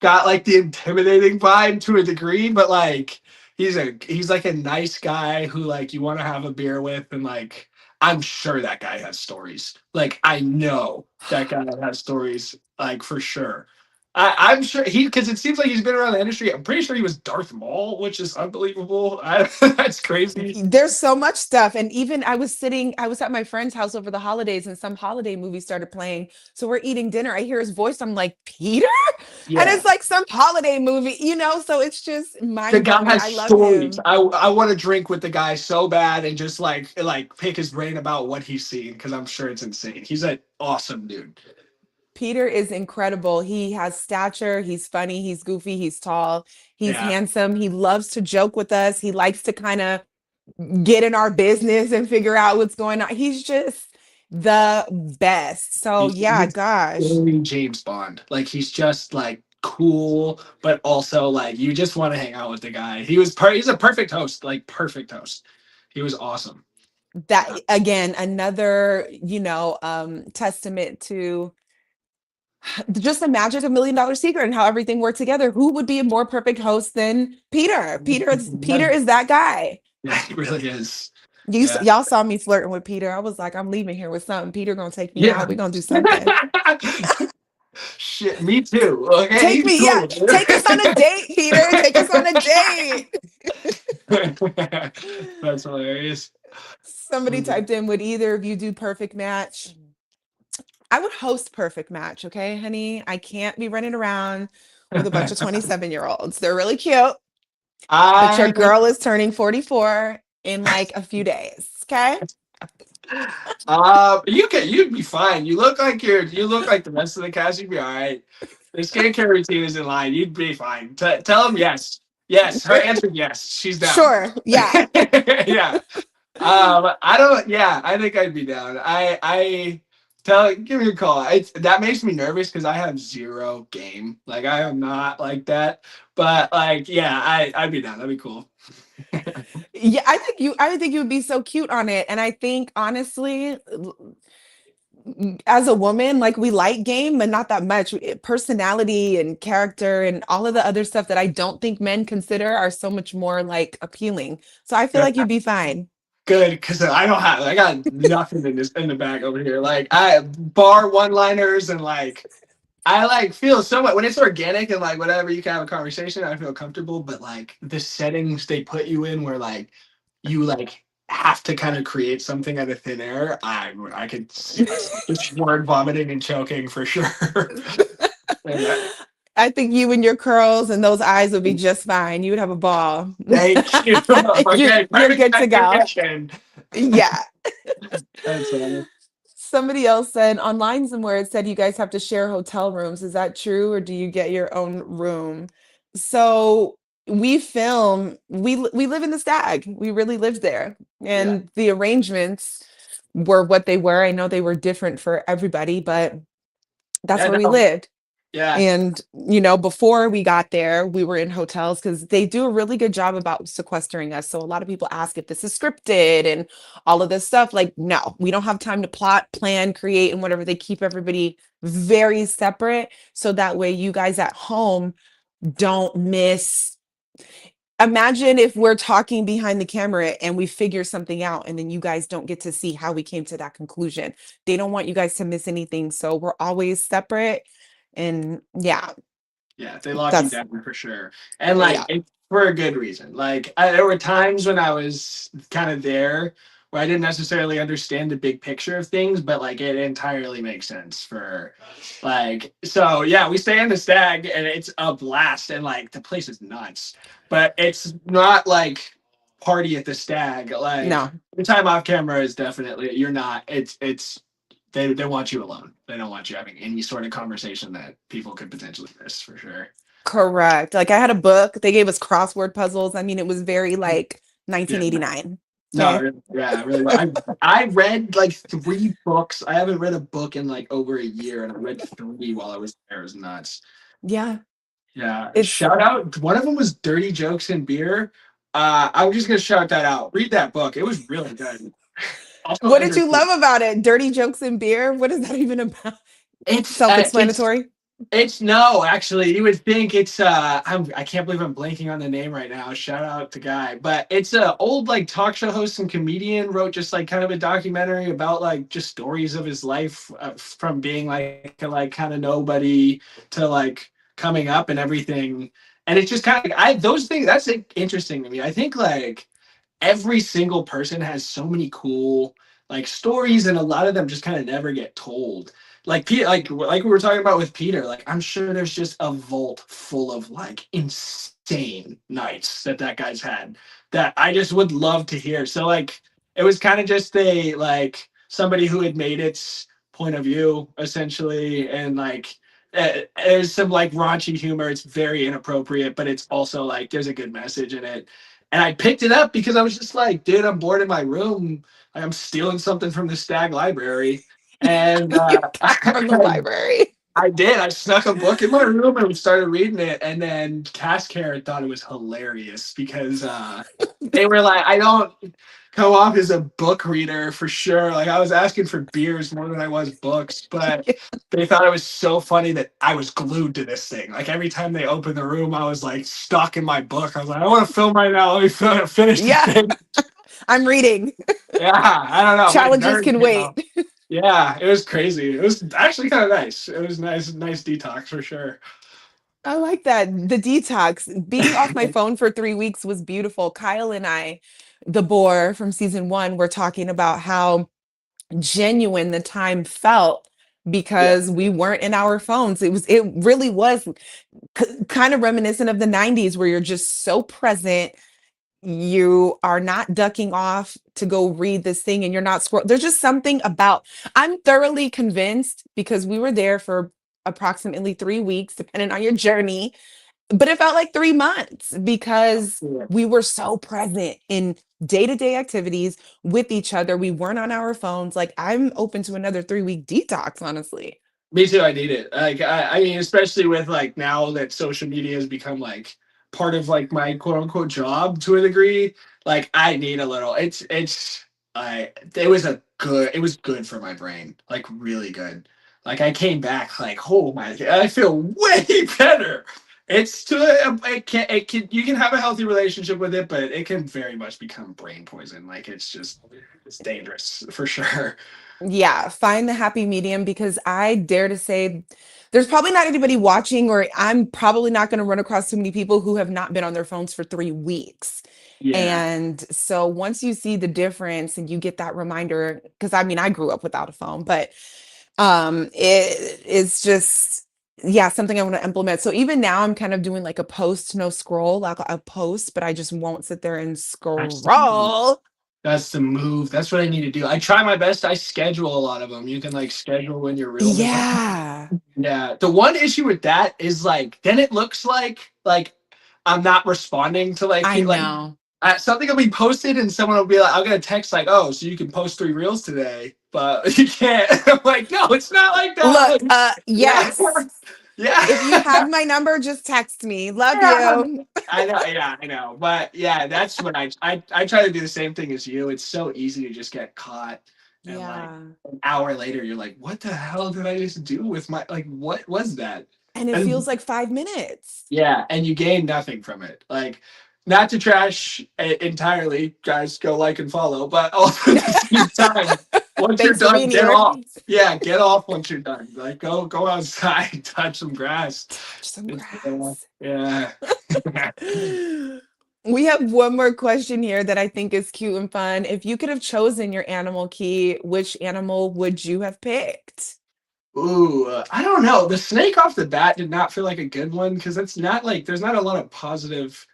got like the intimidating vibe to a degree, but like he's like a nice guy who like you want to have a beer with and like I'm sure that guy has stories. Like I know that guy has stories like for sure. I'm sure he because it seems like he's been around the industry. I'm pretty sure he was Darth Maul, which is unbelievable. That's crazy. There's so much stuff. And even I was at my friend's house over the holidays and some holiday movie started playing. So we're eating dinner. I hear his voice. I'm like, Peter? And Yeah. it's like some holiday movie, so it's just The mind guy blowing. has I love stories. him. I want to drink with the guy so bad and just like pick his brain about what he's seen because I'm sure it's insane. He's an awesome dude. Peter is incredible. He has stature. He's funny. He's goofy. He's tall. He's Yeah. handsome. He loves to joke with us. He likes to kind of get in our business and figure out what's going on. He's just the best. So yeah, He's gosh. very James Bond. Like he's just like cool, but also like you just want to hang out with the guy. He's a perfect host, like perfect host. He was awesome. That Yeah. again, another, testament to just the magic of Million Dollar Secret and how everything worked together. Who would be a more perfect host than Peter? Peter is that guy. Yeah, he really is. You Yeah. y'all saw me flirting with Peter. I was like, I'm leaving here with something. Peter gonna take me Yeah. out. We're gonna do something. Shit, me too. Okay, Take he's me, yeah. cool, dude. Take us on a date, Peter. Take us on a date. That's hilarious. Somebody typed in, would either of you do Perfect Match? I would host Perfect Match, okay, honey? I can't be running around with a bunch of 27-year-olds. They're really cute, but your I girl is turning 44 in like a few days, okay? you'd be fine. You look like the rest of the cast. You'd be all right. The skincare routine is in line. You'd be fine. Tell them yes. Yes. Her answer yes. She's down. Sure, yeah. Yeah. I don't. Yeah, I think I'd be down. Give me a call. That makes me nervous because I have zero game. Like I am not like that. But like, yeah, I'd be down. That'd be cool. Yeah, I think you would be so cute on it. And I think honestly, as a woman, like we like game, but not that much. Personality and character and all of the other stuff that I don't think men consider are so much more like appealing. So I feel like you'd be fine. Good, because I got nothing in the bag over here. Like I bar one liners and like I like feel somewhat when it's organic and like whatever you can have a conversation, I feel comfortable. But like the settings they put you in where like you like have to kind of create something out of thin air, I could see myself just word vomiting and choking for sure. And I think you and your curls and those eyes would be just fine. You would have a ball. thank you. Okay, You're perfect good to go. definition. Yeah. That's Somebody else said online somewhere it said you guys have to share hotel rooms. Is that true, or do you get your own room? So we live in the Stag. We really lived there. yeah. And the arrangements were what they were. I know they were different for everybody, but that's Yeah, where we no, lived. yeah. And, before we got there, we were in hotels because they do a really good job about sequestering us. So a lot of people ask if this is scripted and all of this stuff. Like, no, we don't have time to plot, plan, create, and whatever. They keep everybody very separate. So that way you guys at home don't miss. Imagine if we're talking behind the camera and we figure something out and then you guys don't get to see how we came to that conclusion. They don't want you guys to miss anything. So we're always separate. And yeah, Yeah, they lock you that's down for sure, and like yeah. for a good reason. Like there were times when I was kind of there where I didn't necessarily understand the big picture of things, but like it entirely makes sense for like. So yeah, we stay in the Stag, and it's a blast, and like the place is nuts, but it's not like party at the Stag. Like No, the time off camera is definitely you're not. It's they want you alone. They don't want you having any sort of conversation that people could potentially miss for sure. correct. Like I had a book, they gave us crossword puzzles. I mean, it was very like Yeah. 1989. No, Okay. yeah, really. I read like 3 books. I haven't read a book in like over a year, and I read 3 while I was there. It was nuts. Yeah. Yeah. It's Shout out. One of them was Dirty Jokes and Beer. I'm just gonna shout that out. Read that book. It was really good. Also what did you entertaining. love about it? Dirty jokes and beer? What is that even about? It's Self-explanatory? It's no, actually, you would think it's I can't believe I'm blanking on the name right now. Shout out to Guy. But it's a old like talk show host and comedian wrote just like kind of a documentary about like just stories of his life from being like a, like kind of nobody to like coming up and everything. And it's just kind of like I those things that's like, interesting to me. I think like every single person has so many cool like stories and a lot of them just kind of never get told like Peter, like we were talking about with Peter, like I'm sure there's just a vault full of like insane nights that guy's had that I just would love to hear. So like it was kind of just a like somebody who had made its point of view essentially, and like there's some like raunchy humor. It's very inappropriate, but it's also like there's a good message in it. And I picked it up because I was just like, dude, I'm bored in my room. Like I'm stealing something from the Stag library and You got from the library. I did. I snuck a book in my room and started reading it. And then Cast Care thought it was hilarious because they were like, I don't come off as a book reader for sure. Like I was asking for beers more than I was books, but they thought it was so funny that I was glued to this thing. Like every time they opened the room, I was like stuck in my book. I was like, I want to film right now. Let me finish the Yeah. thing. I'm reading. Yeah, I don't know. Challenges can wait. Yeah, it was crazy. It was actually kind of nice. It was nice detox for sure. I like that. The detox, being off my phone for 3 weeks was beautiful. Kyle and I, the boar from season one, were talking about how genuine the time felt Yeah, because we weren't in our phones. It really was kind of reminiscent of the 90s where you're just so present. You are not ducking off to go read this thing and you're not scroll. There's just something about, I'm thoroughly convinced because we were there for approximately 3 weeks, depending on your journey, but it felt like 3 months because yeah. we were so present in day-to-day activities with each other. We weren't on our phones. Like, I'm open to another 3-week detox, honestly. Me too. I need it. Like, I mean, especially with like now that social media has become like part of like my quote unquote job to a degree. Like, I need a little. I. It was good for my brain. Like, really good. Like, I came back like, oh my, I feel way better. It's to it can you can have a healthy relationship with it, but it can very much become brain poison. Like, it's dangerous for sure. Yeah, find the happy medium because I dare to say there's probably not anybody watching, or I'm probably not going to run across too many people who have not been on their phones for 3 weeks. Yeah. And so once you see the difference and you get that reminder, because I mean, I grew up without a phone, but it is just, yeah, something I want to implement. So even now I'm kind of doing like a post, no scroll, like a post, but I just won't sit there and That's scroll. That's the move. That's what I need to do. I try my best. I schedule a lot of them. You can like schedule when you're real. Yeah, Yeah. The one issue with that is like then it looks like I'm not responding to like I people like know. something will be posted and someone will be like, I'll get a text like, oh, so you can post 3 reels today, but you can't. I'm like, no, it's not like that. Look, Like, yeah. yes. If you Yeah. have my number, just text me. Love Yeah. you. I know, yeah, I know. But yeah, that's when I try to do the same thing as you. It's so easy to just get caught and like Yeah. an hour later you're like, what the hell did I just do with my like what was that? And it And feels like 5 minutes. yeah, and you gain nothing from it. Like not to trash entirely, guys go like and follow, but also at the same time, once you're Thanks for done, being get here. off. Yeah, get off once you're done. Like go outside, touch some grass. Touch some It's, grass. yeah. We have one more question here that I think is cute and fun. If you could have chosen your animal key, which animal would you have picked? Ooh, I don't know. The snake off the bat did not feel like a good one because it's not like there's not a lot of positive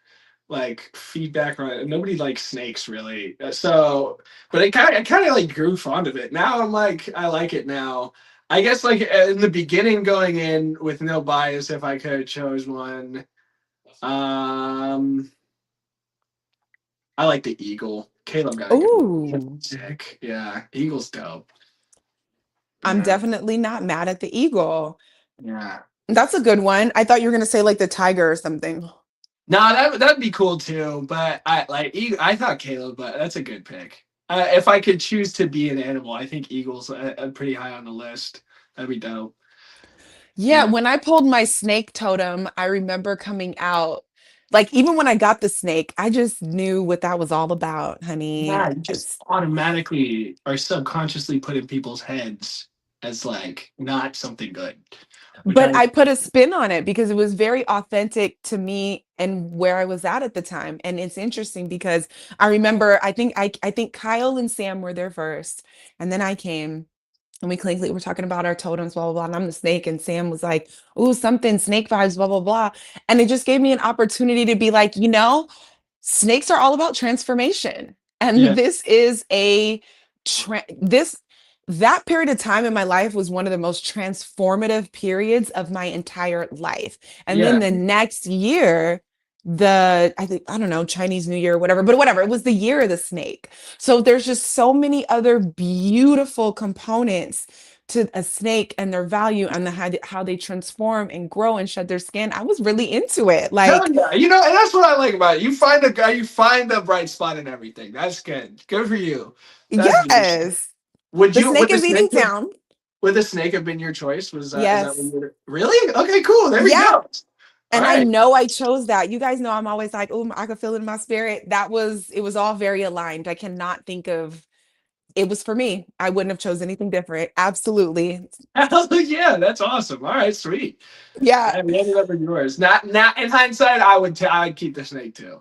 like feedback on it. Nobody likes snakes really. So, but I kind of like grew fond of it. Now I'm like I like it now. I guess like in the beginning going in with no bias, if I could have chose one, um, I like the eagle. Caleb got a good one. Ooh, Sick. Yeah, eagle's dope. I'm Yeah, definitely not mad at the eagle. yeah. That's a good one. I thought you were going to say like the tiger or something. No, that'd be cool too. But I thought Caleb, but that's a good pick. If I could choose to be an animal, I think eagles are pretty high on the list. That'd be dope. Yeah, Yeah, when I pulled my snake totem, I remember coming out. Like even when I got the snake, I just knew what that was all about, honey. yeah. You just automatically or subconsciously put in people's heads as like not something good, which But I I put a spin on it because it was very authentic to me and where I was at the time. And it's interesting because I remember I think Kyle and Sam were there first, and then I came. And we clearly were talking about our totems, blah, blah, blah. And I'm the snake. And Sam was like, ooh, something snake vibes, blah, blah, blah. And it just gave me an opportunity to be like, snakes are all about transformation. yeah And this is this that period of time in my life was one of the most transformative periods of my entire life. And then yeah the next year, I think, I don't know, Chinese New Year, whatever, but whatever, it was the year of the snake. So there's just so many other beautiful components to a snake and their value and how they transform and grow and shed their skin. I was really into it. hell Like, yeah. You know, and that's what I like about it. You find a guy, you find the bright spot in everything. That's good. Good for you. That's beautiful. yes, Would the you? snake Would the is eating snake? town. Would the snake have been your choice? Is that what Yes. you were really? Okay, cool. There we Yeah. go. All And I right. know I chose that. You guys know I'm always like, oh, I could feel it in my spirit. It was all very aligned. I cannot think of it was for me. I wouldn't have chose anything different. Absolutely. Hell yeah, that's awesome. All right, sweet. Yeah. Yeah, we ended up with yours. Not in hindsight, I would keep the snake too.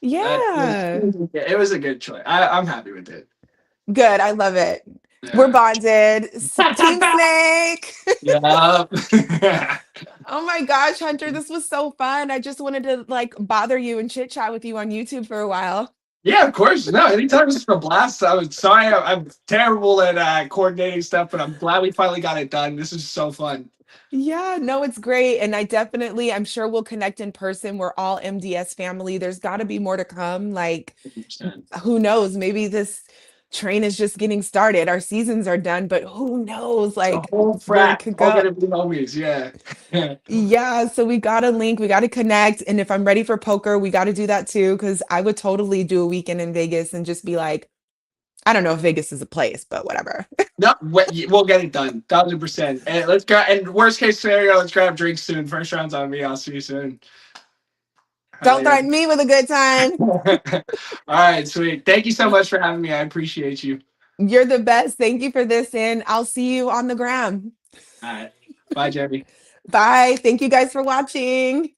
Yeah. It was a good choice. I'm happy with it. Good. I love it. We're Yeah. bonded. Team Snake. Yeah. Oh my gosh, Hunter, this was so fun. I just wanted to like bother you and chit chat with you on YouTube for a while. Yeah, of course. No, anytime it's a blast. I was sorry, I'm terrible at coordinating stuff, but I'm glad we finally got it done. This is so fun. Yeah, no, it's great. And I'm sure we'll connect in person. We're all MDS family. There's got to be more to come. Like, 100%. who knows? Maybe this train is just getting started. Our seasons are done, but who knows, The like, whole where it frat, could all go. gonna be homies. Yeah. Yeah, so we got to link, we got to connect. And if I'm ready for poker, we got to do that too. Cause I would totally do a weekend in Vegas and just be like, I don't know if Vegas is a place, but whatever. No, we'll get it done, 1000%. And let's go. And worst case scenario, let's grab drinks soon. First round's on me. I'll see you soon. Hell Don't yeah. threaten me with a good time. All right, sweet. Thank you so much for having me. I appreciate you. You're the best. Thank you for this. And I'll see you on the gram. All right. Bye, Jeremy. Bye. Thank you guys for watching.